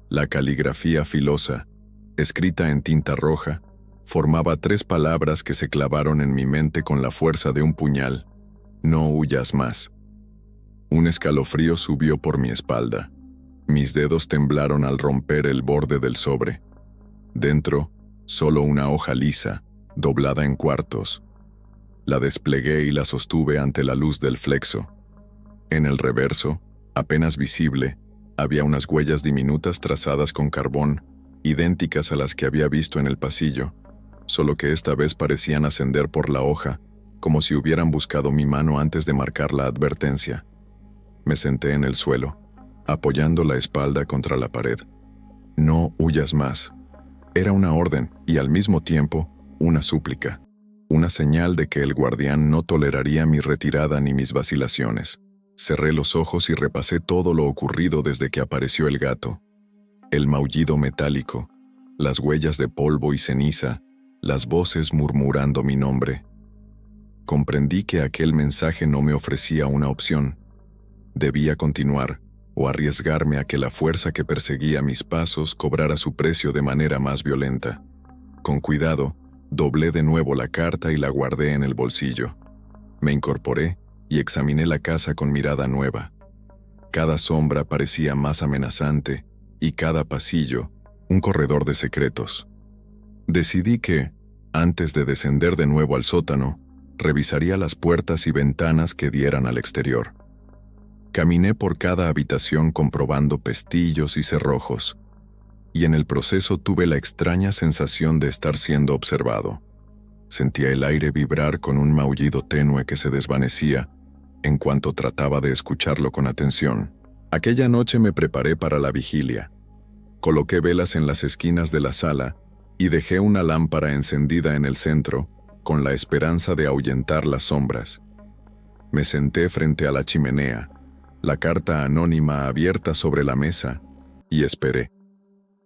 La caligrafía filosa, escrita en tinta roja, formaba 3 palabras que se clavaron en mi mente con la fuerza de un puñal: no huyas más. Un escalofrío subió por mi espalda. Mis dedos temblaron al romper el borde del sobre. Dentro, solo una hoja lisa, doblada en cuartos. La desplegué y la sostuve ante la luz del flexo. En el reverso, apenas visible, había unas huellas diminutas trazadas con carbón, idénticas a las que había visto en el pasillo, solo que esta vez parecían ascender por la hoja, como si hubieran buscado mi mano antes de marcar la advertencia. Me senté en el suelo, apoyando la espalda contra la pared. No huyas más. Era una orden y al mismo tiempo una súplica, una señal de que el guardián no toleraría mi retirada ni mis vacilaciones. Cerré los ojos y repasé todo lo ocurrido desde que apareció el gato. El maullido metálico, las huellas de polvo y ceniza, las voces murmurando mi nombre. Comprendí que aquel mensaje no me ofrecía una opción. Debía continuar o arriesgarme a que la fuerza que perseguía mis pasos cobrara su precio de manera más violenta. Con cuidado, doblé de nuevo la carta y la guardé en el bolsillo. Me incorporé y examiné la casa con mirada nueva. Cada sombra parecía más amenazante y cada pasillo un corredor de secretos. Decidí que, antes de descender de nuevo al sótano, revisaría las puertas y ventanas que dieran al exterior. Caminé por cada habitación comprobando pestillos y cerrojos, y en el proceso tuve la extraña sensación de estar siendo observado. Sentía el aire vibrar con un maullido tenue que se desvanecía en cuanto trataba de escucharlo con atención. Aquella noche me preparé para la vigilia. Coloqué velas en las esquinas de la sala y dejé una lámpara encendida en el centro, con la esperanza de ahuyentar las sombras. Me senté frente a la chimenea, la carta anónima abierta sobre la mesa, y esperé.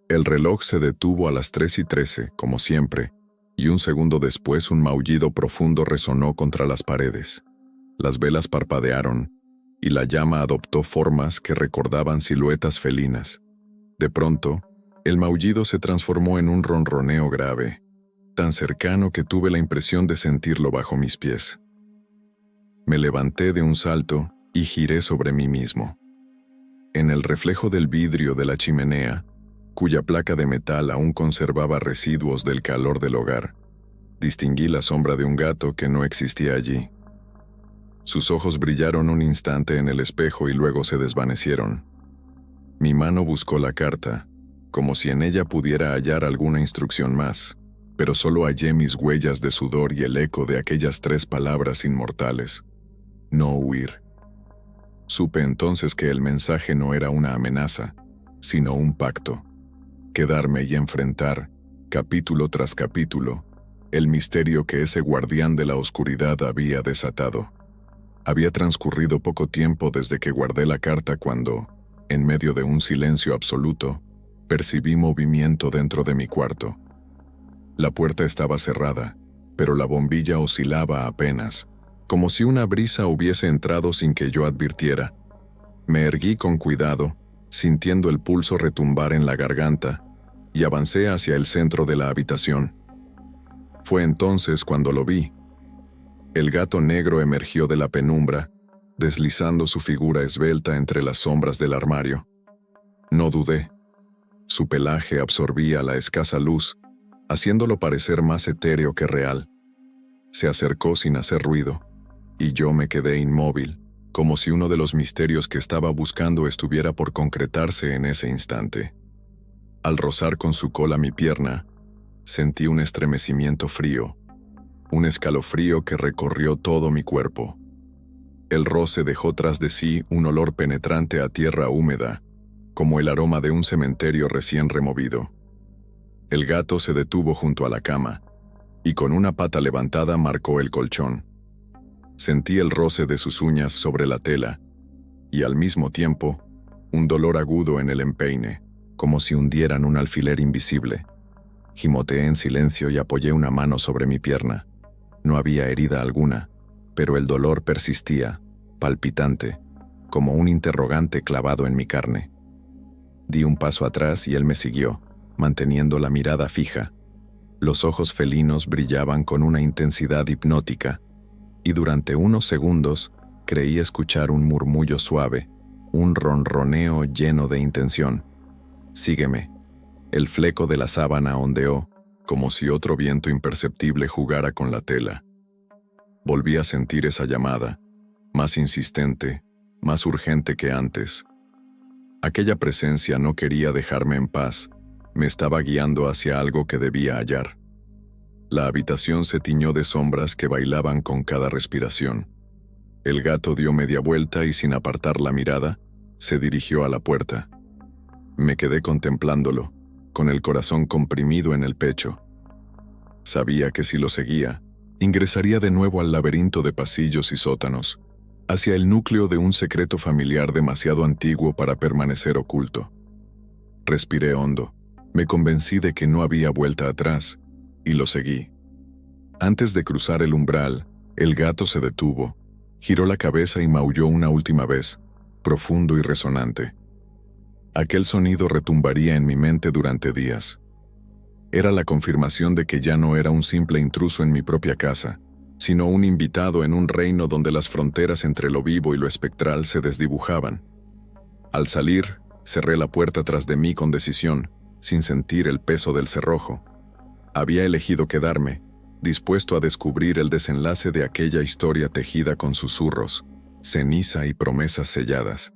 El reloj se detuvo a las 3:13, como siempre, y un segundo después un maullido profundo resonó contra las paredes. Las velas parpadearon, y la llama adoptó formas que recordaban siluetas felinas. De pronto, el maullido se transformó en un ronroneo grave, tan cercano que tuve la impresión de sentirlo bajo mis pies. Me levanté de un salto y giré sobre mí mismo. En el reflejo del vidrio de la chimenea, cuya placa de metal aún conservaba residuos del calor del hogar, distinguí la sombra de un gato que no existía allí. Sus ojos brillaron un instante en el espejo y luego se desvanecieron. Mi mano buscó la carta, como si en ella pudiera hallar alguna instrucción más, pero solo hallé mis huellas de sudor y el eco de aquellas 3 palabras inmortales: no huir. Supe entonces que el mensaje no era una amenaza, sino un pacto. Quedarme y enfrentar, capítulo tras capítulo, el misterio que ese guardián de la oscuridad había desatado. Había transcurrido poco tiempo desde que guardé la carta cuando, en medio de un silencio absoluto, percibí movimiento dentro de mi cuarto. La puerta estaba cerrada, pero la bombilla oscilaba apenas, como si una brisa hubiese entrado sin que yo advirtiera. Me erguí con cuidado, sintiendo el pulso retumbar en la garganta, y avancé hacia el centro de la habitación. Fue entonces cuando lo vi. El gato negro emergió de la penumbra, deslizando su figura esbelta entre las sombras del armario. No dudé. Su pelaje absorbía la escasa luz, haciéndolo parecer más etéreo que real. Se acercó sin hacer ruido, y yo me quedé inmóvil, como si uno de los misterios que estaba buscando estuviera por concretarse en ese instante. Al rozar con su cola mi pierna, sentí un estremecimiento frío, un escalofrío que recorrió todo mi cuerpo. El roce dejó tras de sí un olor penetrante a tierra húmeda, como el aroma de un cementerio recién removido. El gato se detuvo junto a la cama, y con una pata levantada marcó el colchón. Sentí el roce de sus uñas sobre la tela, y al mismo tiempo, un dolor agudo en el empeine, como si hundieran un alfiler invisible. Gimoteé en silencio y apoyé una mano sobre mi pierna. No había herida alguna, pero el dolor persistía, palpitante, como un interrogante clavado en mi carne. Di un paso atrás y él me siguió, manteniendo la mirada fija. Los ojos felinos brillaban con una intensidad hipnótica, y durante unos segundos creí escuchar un murmullo suave, un ronroneo lleno de intención. «Sígueme». El fleco de la sábana ondeó, como si otro viento imperceptible jugara con la tela. Volví a sentir esa llamada, más insistente, más urgente que antes. Aquella presencia no quería dejarme en paz, me estaba guiando hacia algo que debía hallar. La habitación se tiñó de sombras que bailaban con cada respiración. El gato dio media vuelta y sin apartar la mirada, se dirigió a la puerta. Me quedé contemplándolo, con el corazón comprimido en el pecho. Sabía que si lo seguía, ingresaría de nuevo al laberinto de pasillos y sótanos, hacia el núcleo de un secreto familiar demasiado antiguo para permanecer oculto. Respiré hondo, me convencí de que no había vuelta atrás, y lo seguí. Antes de cruzar el umbral, el gato se detuvo, giró la cabeza y maulló una última vez, profundo y resonante. Aquel sonido retumbaría en mi mente durante días. Era la confirmación de que ya no era un simple intruso en mi propia casa, sino un invitado en un reino donde las fronteras entre lo vivo y lo espectral se desdibujaban. Al salir, cerré la puerta tras de mí con decisión, sin sentir el peso del cerrojo. Había elegido quedarme, dispuesto a descubrir el desenlace de aquella historia tejida con susurros, ceniza y promesas selladas.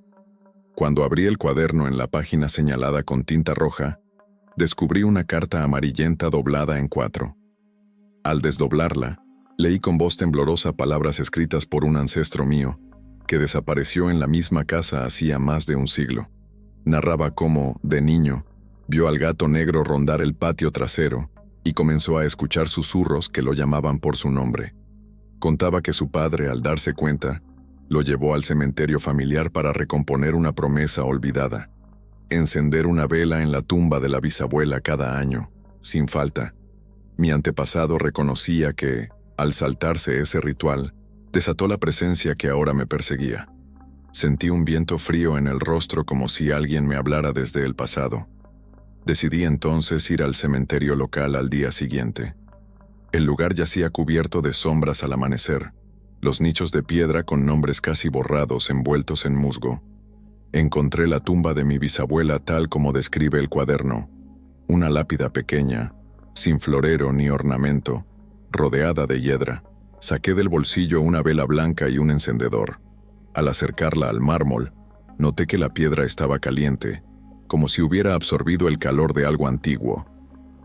Cuando abrí el cuaderno en la página señalada con tinta roja, descubrí una carta amarillenta doblada en 4. Al desdoblarla, leí con voz temblorosa palabras escritas por un ancestro mío, que desapareció en la misma casa hacía más de un siglo. Narraba cómo, de niño, vio al gato negro rondar el patio trasero, y comenzó a escuchar susurros que lo llamaban por su nombre. Contaba que su padre, al darse cuenta, lo llevó al cementerio familiar para recomponer una promesa olvidada: encender una vela en la tumba de la bisabuela cada año, sin falta. Mi antepasado reconocía que, al saltarse ese ritual, desató la presencia que ahora me perseguía. Sentí un viento frío en el rostro como si alguien me hablara desde el pasado. Decidí entonces ir al cementerio local al día siguiente. El lugar yacía cubierto de sombras al amanecer, los nichos de piedra con nombres casi borrados envueltos en musgo. Encontré la tumba de mi bisabuela tal como describe el cuaderno, una lápida pequeña, sin florero ni ornamento, rodeada de hiedra. Saqué del bolsillo una vela blanca y un encendedor. Al acercarla al mármol, noté que la piedra estaba caliente, como si hubiera absorbido el calor de algo antiguo.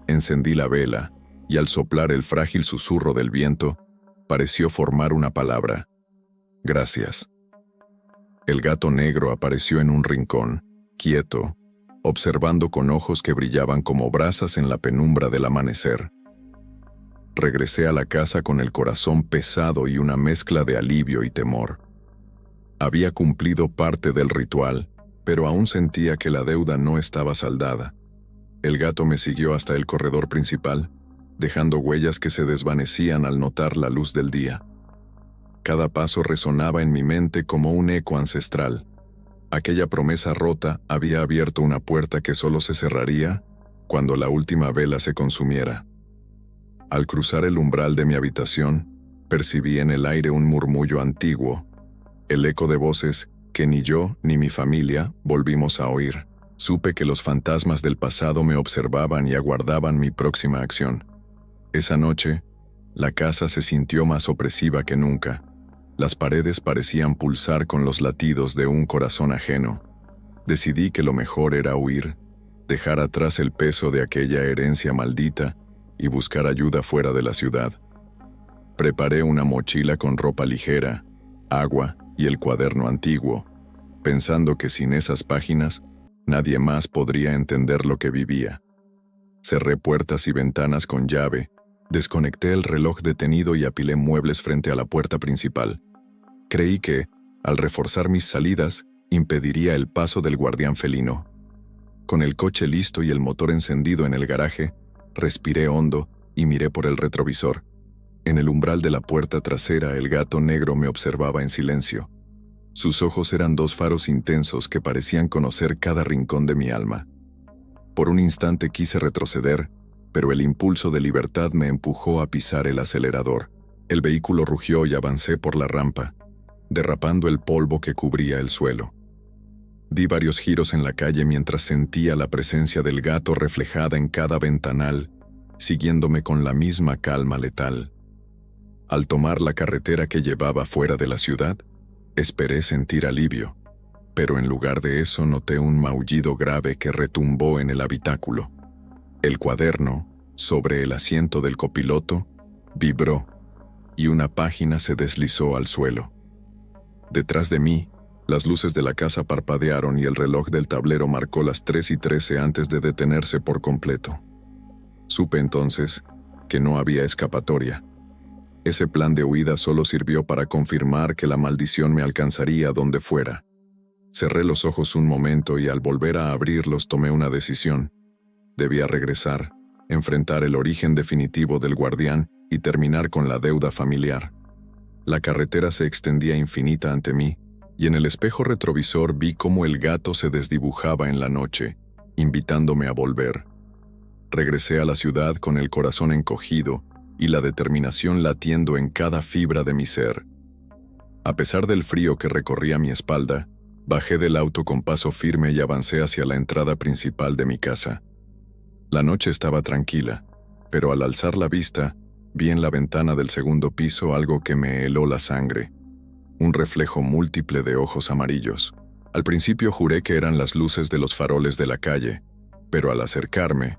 Encendí la vela, y al soplar el frágil susurro del viento, pareció formar una palabra: gracias. El gato negro apareció en un rincón, quieto, observando con ojos que brillaban como brasas en la penumbra del amanecer. Regresé a la casa con el corazón pesado y una mezcla de alivio y temor. Había cumplido parte del ritual, pero aún sentía que la deuda no estaba saldada. El gato me siguió hasta el corredor principal, dejando huellas que se desvanecían al notar la luz del día. Cada paso resonaba en mi mente como un eco ancestral. Aquella promesa rota había abierto una puerta que solo se cerraría cuando la última vela se consumiera. Al cruzar el umbral de mi habitación, percibí en el aire un murmullo antiguo, el eco de voces que ni yo ni mi familia volvimos a oír. Supe que los fantasmas del pasado me observaban y aguardaban mi próxima acción. Esa noche, la casa se sintió más opresiva que nunca. Las paredes parecían pulsar con los latidos de un corazón ajeno. Decidí que lo mejor era huir, dejar atrás el peso de aquella herencia maldita y buscar ayuda fuera de la ciudad. Preparé una mochila con ropa ligera, agua y el cuaderno antiguo, pensando que sin esas páginas nadie más podría entender lo que vivía. Cerré puertas y ventanas con llave, desconecté el reloj detenido y apilé muebles frente a la puerta principal. Creí que, al reforzar mis salidas, impediría el paso del guardián felino. Con el coche listo y el motor encendido en el garaje, respiré hondo y miré por el retrovisor. En el umbral de la puerta trasera, el gato negro me observaba en silencio. Sus ojos eran dos faros intensos que parecían conocer cada rincón de mi alma. Por un instante quise retroceder, pero el impulso de libertad me empujó a pisar el acelerador. El vehículo rugió y avancé por la rampa, derrapando el polvo que cubría el suelo. Di varios giros en la calle mientras sentía la presencia del gato reflejada en cada ventanal, siguiéndome con la misma calma letal. Al tomar la carretera que llevaba fuera de la ciudad, esperé sentir alivio, pero en lugar de eso noté un maullido grave que retumbó en el habitáculo. El cuaderno, sobre el asiento del copiloto, vibró, y una página se deslizó al suelo. Detrás de mí, las luces de la casa parpadearon y el reloj del tablero marcó las 3:13 antes de detenerse por completo. Supe entonces que no había escapatoria. Ese plan de huida solo sirvió para confirmar que la maldición me alcanzaría donde fuera. Cerré los ojos un momento y al volver a abrirlos tomé una decisión. Debía regresar, enfrentar el origen definitivo del guardián y terminar con la deuda familiar. La carretera se extendía infinita ante mí, y en el espejo retrovisor vi cómo el gato se desdibujaba en la noche, invitándome a volver. Regresé a la ciudad con el corazón encogido y la determinación latiendo en cada fibra de mi ser. A pesar del frío que recorría mi espalda, bajé del auto con paso firme y avancé hacia la entrada principal de mi casa. La noche estaba tranquila, pero al alzar la vista, vi en la ventana del segundo piso algo que me heló la sangre. Un reflejo múltiple de ojos amarillos. Al principio juré que eran las luces de los faroles de la calle, pero al acercarme,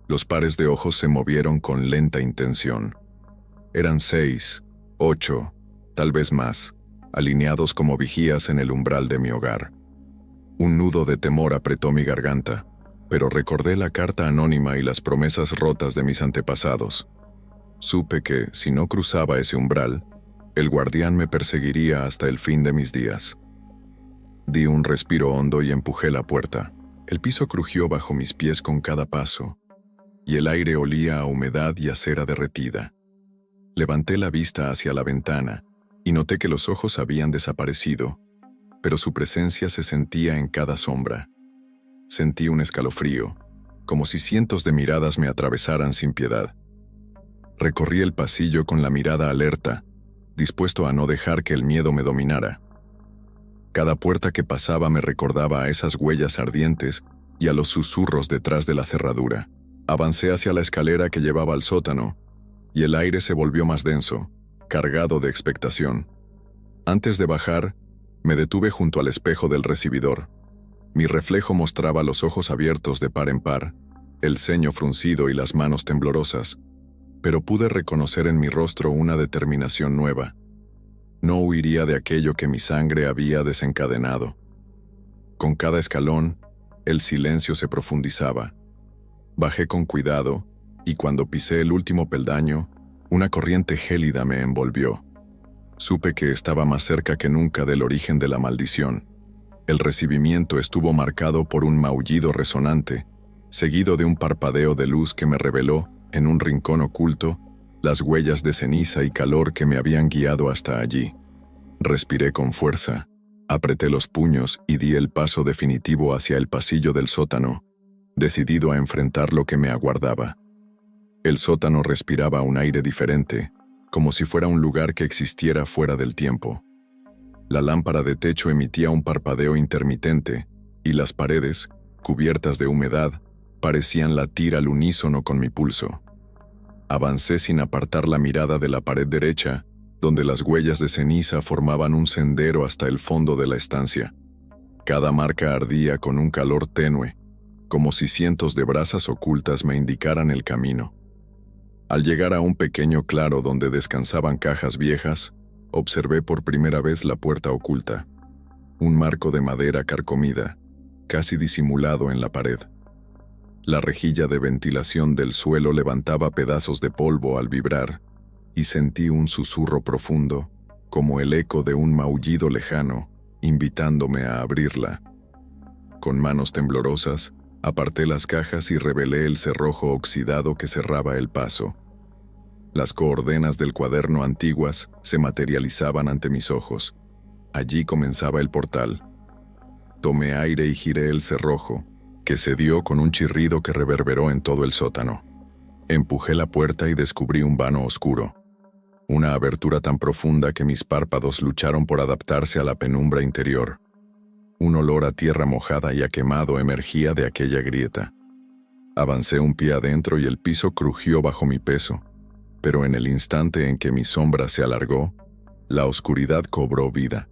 los pares de ojos se movieron con lenta intención. Eran 6, 8, tal vez más, alineados como vigías en el umbral de mi hogar. Un nudo de temor apretó mi garganta. pero recordé la carta anónima y las promesas rotas de mis antepasados. Supe que, si no cruzaba ese umbral, el guardián me perseguiría hasta el fin de mis días. Di un respiro hondo y empujé la puerta. El piso crujió bajo mis pies con cada paso, y el aire olía a humedad y a cera derretida. Levanté la vista hacia la ventana y noté que los ojos habían desaparecido, pero su presencia se sentía en cada sombra. Sentí un escalofrío, como si cientos de miradas me atravesaran sin piedad. Recorrí el pasillo con la mirada alerta, dispuesto a no dejar que el miedo me dominara. Cada puerta que pasaba me recordaba a esas huellas ardientes y a los susurros detrás de la cerradura. Avancé hacia la escalera que llevaba al sótano, y el aire se volvió más denso, cargado de expectación. Antes de bajar, me detuve junto al espejo del recibidor. Mi reflejo mostraba los ojos abiertos de par en par, el ceño fruncido y las manos temblorosas, pero pude reconocer en mi rostro una determinación nueva. No huiría de aquello que mi sangre había desencadenado. Con cada escalón, el silencio se profundizaba. Bajé con cuidado, y cuando pisé el último peldaño, una corriente gélida me envolvió. Supe que estaba más cerca que nunca del origen de la maldición. El recibimiento estuvo marcado por un maullido resonante, seguido de un parpadeo de luz que me reveló, en un rincón oculto, las huellas de ceniza y calor que me habían guiado hasta allí. Respiré con fuerza, apreté los puños y di el paso definitivo hacia el pasillo del sótano, decidido a enfrentar lo que me aguardaba. El sótano respiraba un aire diferente, como si fuera un lugar que existiera fuera del tiempo. La lámpara de techo emitía un parpadeo intermitente, y las paredes, cubiertas de humedad, parecían latir al unísono con mi pulso. Avancé sin apartar la mirada de la pared derecha, donde las huellas de ceniza formaban un sendero hasta el fondo de la estancia. Cada marca ardía con un calor tenue, como si cientos de brasas ocultas me indicaran el camino. Al llegar a un pequeño claro donde descansaban cajas viejas, observé por primera vez la puerta oculta, un marco de madera carcomida, casi disimulado en la pared. La rejilla de ventilación del suelo levantaba pedazos de polvo al vibrar, y sentí un susurro profundo, como el eco de un maullido lejano, invitándome a abrirla. Con manos temblorosas, aparté las cajas y revelé el cerrojo oxidado que cerraba el paso. Las coordenas del cuaderno antiguas se materializaban ante mis ojos. Allí comenzaba el portal. Tomé aire y giré el cerrojo, que cedió con un chirrido que reverberó en todo el sótano. Empujé la puerta y descubrí un vano oscuro. Una abertura tan profunda que mis párpados lucharon por adaptarse a la penumbra interior. Un olor a tierra mojada y a quemado emergía de aquella grieta. Avancé un pie adentro y el piso crujió bajo mi peso, pero en el instante en que mi sombra se alargó, la oscuridad cobró vida.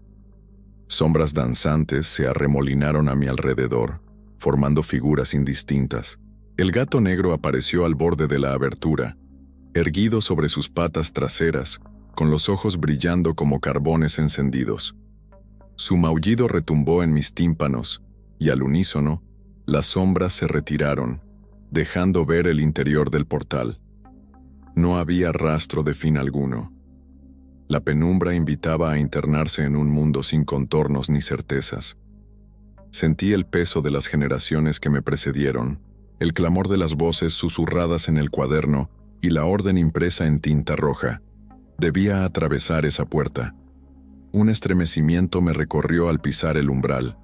Sombras danzantes se arremolinaron a mi alrededor, formando figuras indistintas. El gato negro apareció al borde de la abertura, erguido sobre sus patas traseras, con los ojos brillando como carbones encendidos. Su maullido retumbó en mis tímpanos, y al unísono, las sombras se retiraron, dejando ver el interior del portal. No había rastro de fin alguno. La penumbra invitaba a internarse en un mundo sin contornos ni certezas. Sentí el peso de las generaciones que me precedieron, el clamor de las voces susurradas en el cuaderno y la orden impresa en tinta roja. Debía atravesar esa puerta. Un estremecimiento me recorrió al pisar el umbral.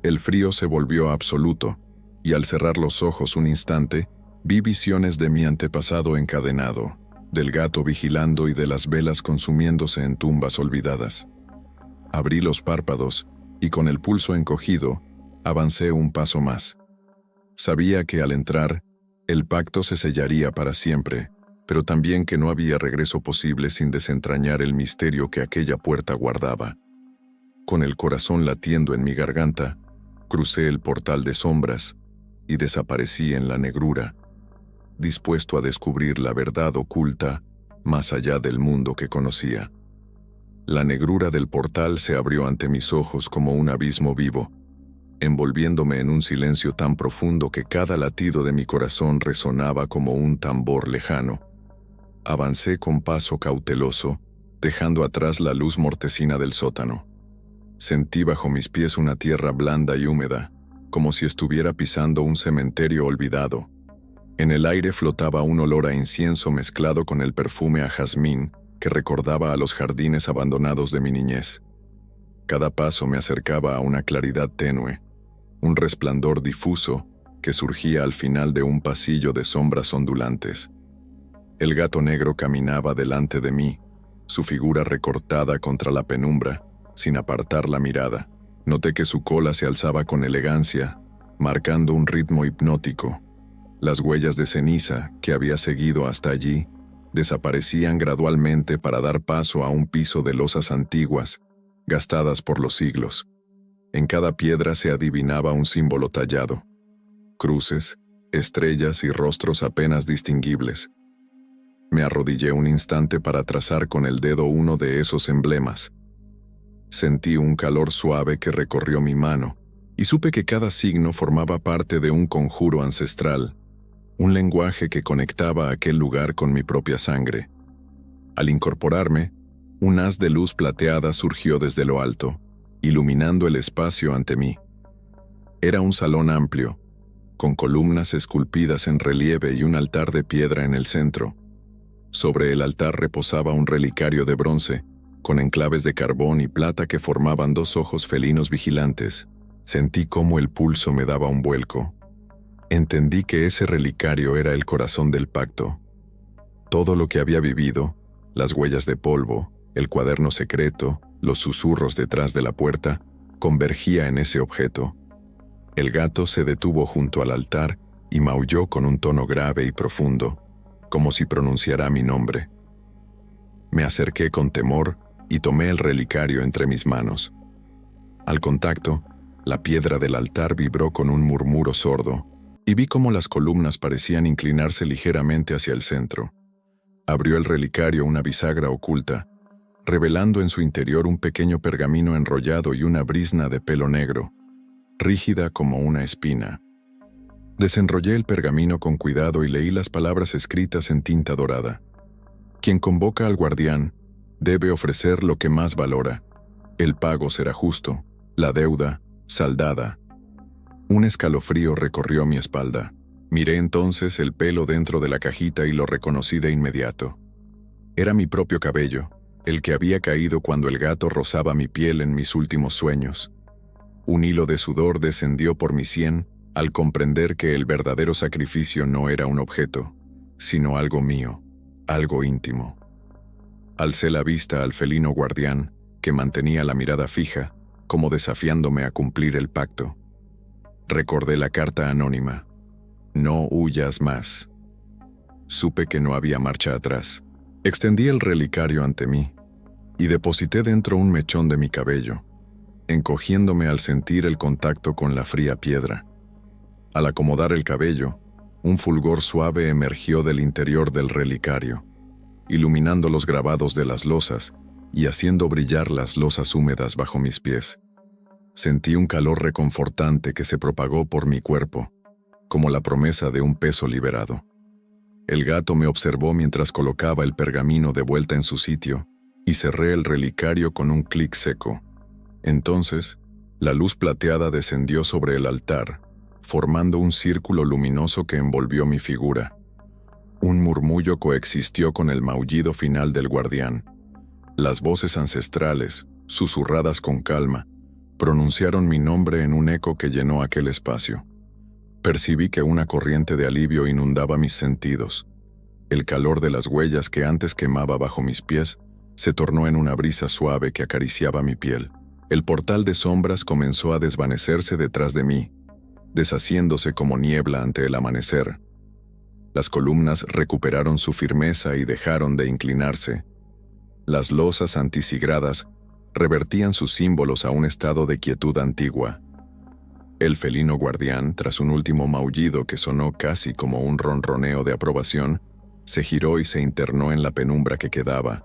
El frío se volvió absoluto, y al cerrar los ojos un instante, vi visiones de mi antepasado encadenado, del gato vigilando y de las velas consumiéndose en tumbas olvidadas. Abrí los párpados, y con el pulso encogido, avancé un paso más. Sabía que al entrar, el pacto se sellaría para siempre, pero también que no había regreso posible sin desentrañar el misterio que aquella puerta guardaba. Con el corazón latiendo en mi garganta, crucé el portal de sombras y desaparecí en la negrura, dispuesto a descubrir la verdad oculta más allá del mundo que conocía. La negrura del portal se abrió ante mis ojos como un abismo vivo. envolviéndome en un silencio tan profundo que cada latido de mi corazón resonaba como un tambor lejano. Avancé con paso cauteloso, dejando atrás la luz mortecina del sótano. Sentí bajo mis pies una tierra blanda y húmeda, como si estuviera pisando un cementerio olvidado. En el aire flotaba un olor a incienso mezclado con el perfume a jazmín que recordaba a los jardines abandonados de mi niñez. Cada paso me acercaba a una claridad tenue, un resplandor difuso que surgía al final de un pasillo de sombras ondulantes. El gato negro caminaba delante de mí, su figura recortada contra la penumbra, sin apartar la mirada. Noté que su cola se alzaba con elegancia, marcando un ritmo hipnótico. Las huellas de ceniza que había seguido hasta allí desaparecían gradualmente para dar paso a un piso de losas antiguas, gastadas por los siglos. En cada piedra se adivinaba un símbolo tallado: cruces, estrellas y rostros apenas distinguibles. Me arrodillé un instante para trazar con el dedo uno de esos emblemas. Sentí un calor suave que recorrió mi mano, y supe que cada signo formaba parte de un conjuro ancestral, un lenguaje que conectaba aquel lugar con mi propia sangre. Al incorporarme, un haz de luz plateada surgió desde lo alto, iluminando el espacio ante mí. Era un salón amplio, con columnas esculpidas en relieve y un altar de piedra en el centro. Sobre el altar reposaba un relicario de bronce, con enclaves de carbón y plata que formaban dos ojos felinos vigilantes. Sentí cómo el pulso me daba un vuelco. Entendí que ese relicario era el corazón del pacto. Todo lo que había vivido, las huellas de polvo, el cuaderno secreto, los susurros detrás de la puerta, convergía en ese objeto. El gato se detuvo junto al altar y maulló con un tono grave y profundo, como si pronunciara mi nombre. Me acerqué con temor y tomé el relicario entre mis manos. Al contacto, la piedra del altar vibró con un murmuro sordo, y vi cómo las columnas parecían inclinarse ligeramente hacia el centro. Abrió el relicario una bisagra oculta, revelando en su interior un pequeño pergamino enrollado y una brizna de pelo negro, rígida como una espina. Desenrollé el pergamino con cuidado y leí las palabras escritas en tinta dorada. Quien convoca al guardián debe ofrecer lo que más valora. El pago será justo, la deuda saldada. Un escalofrío recorrió mi espalda. Miré entonces el pelo dentro de la cajita y lo reconocí de inmediato. Era mi propio cabello, el que había caído cuando el gato rozaba mi piel en mis últimos sueños. Un hilo de sudor descendió por mi sien al comprender que el verdadero sacrificio no era un objeto, sino algo mío, algo íntimo. Alcé la vista al felino guardián, que mantenía la mirada fija, como desafiándome a cumplir el pacto. Recordé la carta anónima. No huyas más. Supe que no había marcha atrás. Extendí el relicario ante mí y deposité dentro un mechón de mi cabello, encogiéndome al sentir el contacto con la fría piedra. Al acomodar el cabello, un fulgor suave emergió del interior del relicario, iluminando los grabados de las losas y haciendo brillar las losas húmedas bajo mis pies. Sentí un calor reconfortante que se propagó por mi cuerpo, como la promesa de un peso liberado. El gato me observó mientras colocaba el pergamino de vuelta en su sitio y cerré el relicario con un clic seco. Entonces, la luz plateada descendió sobre el altar, formando un círculo luminoso que envolvió mi figura. Un murmullo coexistió con el maullido final del guardián. Las voces ancestrales, susurradas con calma, pronunciaron mi nombre en un eco que llenó aquel espacio. Percibí que una corriente de alivio inundaba mis sentidos. El calor de las huellas que antes quemaba bajo mis pies se tornó en una brisa suave que acariciaba mi piel. El portal de sombras comenzó a desvanecerse detrás de mí, deshaciéndose como niebla ante el amanecer. Las columnas recuperaron su firmeza y dejaron de inclinarse. Las losas antisigradas revertían sus símbolos a un estado de quietud antigua. El felino guardián, tras un último maullido que sonó casi como un ronroneo de aprobación, se giró y se internó en la penumbra que quedaba,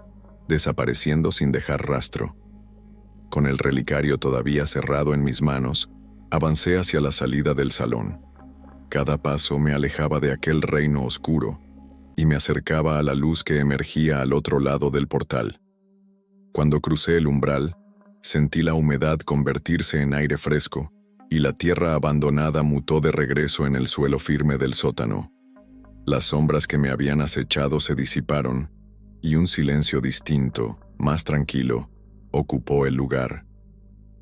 desapareciendo sin dejar rastro. Con el relicario todavía cerrado en mis manos, Avancé hacia la salida del salón. Cada paso me alejaba de aquel reino oscuro y me acercaba a la luz que emergía al otro lado del portal. Cuando crucé el umbral, sentí la humedad convertirse en aire fresco y la tierra abandonada mutó de regreso en el suelo firme del sótano. Las sombras que me habían acechado se disiparon y un silencio distinto, más tranquilo, ocupó el lugar.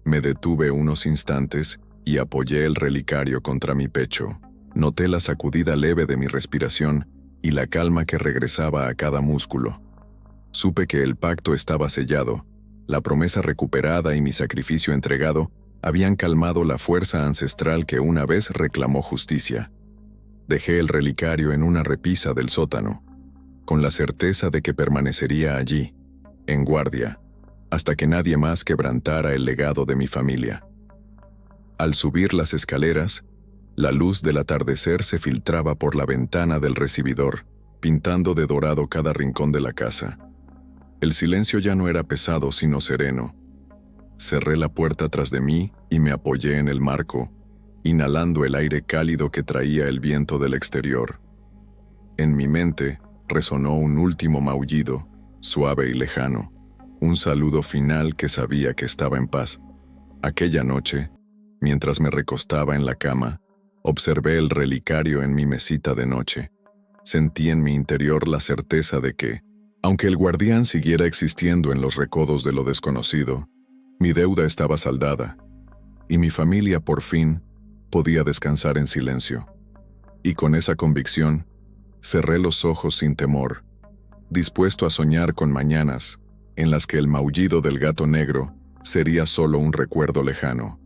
Me detuve unos instantes y apoyé el relicario contra mi pecho. Noté la sacudida leve de mi respiración y la calma que regresaba a cada músculo. Supe que el pacto estaba sellado, la promesa recuperada y mi sacrificio entregado habían calmado la fuerza ancestral que una vez reclamó justicia. Dejé el relicario en una repisa del sótano, con la certeza de que permanecería allí, en guardia, hasta que nadie más quebrantara el legado de mi familia. Al subir las escaleras, la luz del atardecer se filtraba por la ventana del recibidor, pintando de dorado cada rincón de la casa. El silencio ya no era pesado sino sereno. Cerré la puerta tras de mí y me apoyé en el marco, inhalando el aire cálido que traía el viento del exterior. En mi mente resonó un último maullido, suave y lejano, un saludo final que sabía que estaba en paz. Aquella noche, mientras me recostaba en la cama, observé el relicario en mi mesita de noche. Sentí en mi interior la certeza de que, aunque el guardián siguiera existiendo en los recodos de lo desconocido, mi deuda estaba saldada, y mi familia por fin podía descansar en silencio. Y con esa convicción, cerré los ojos sin temor, dispuesto a soñar con mañanas en las que el maullido del gato negro sería solo un recuerdo lejano.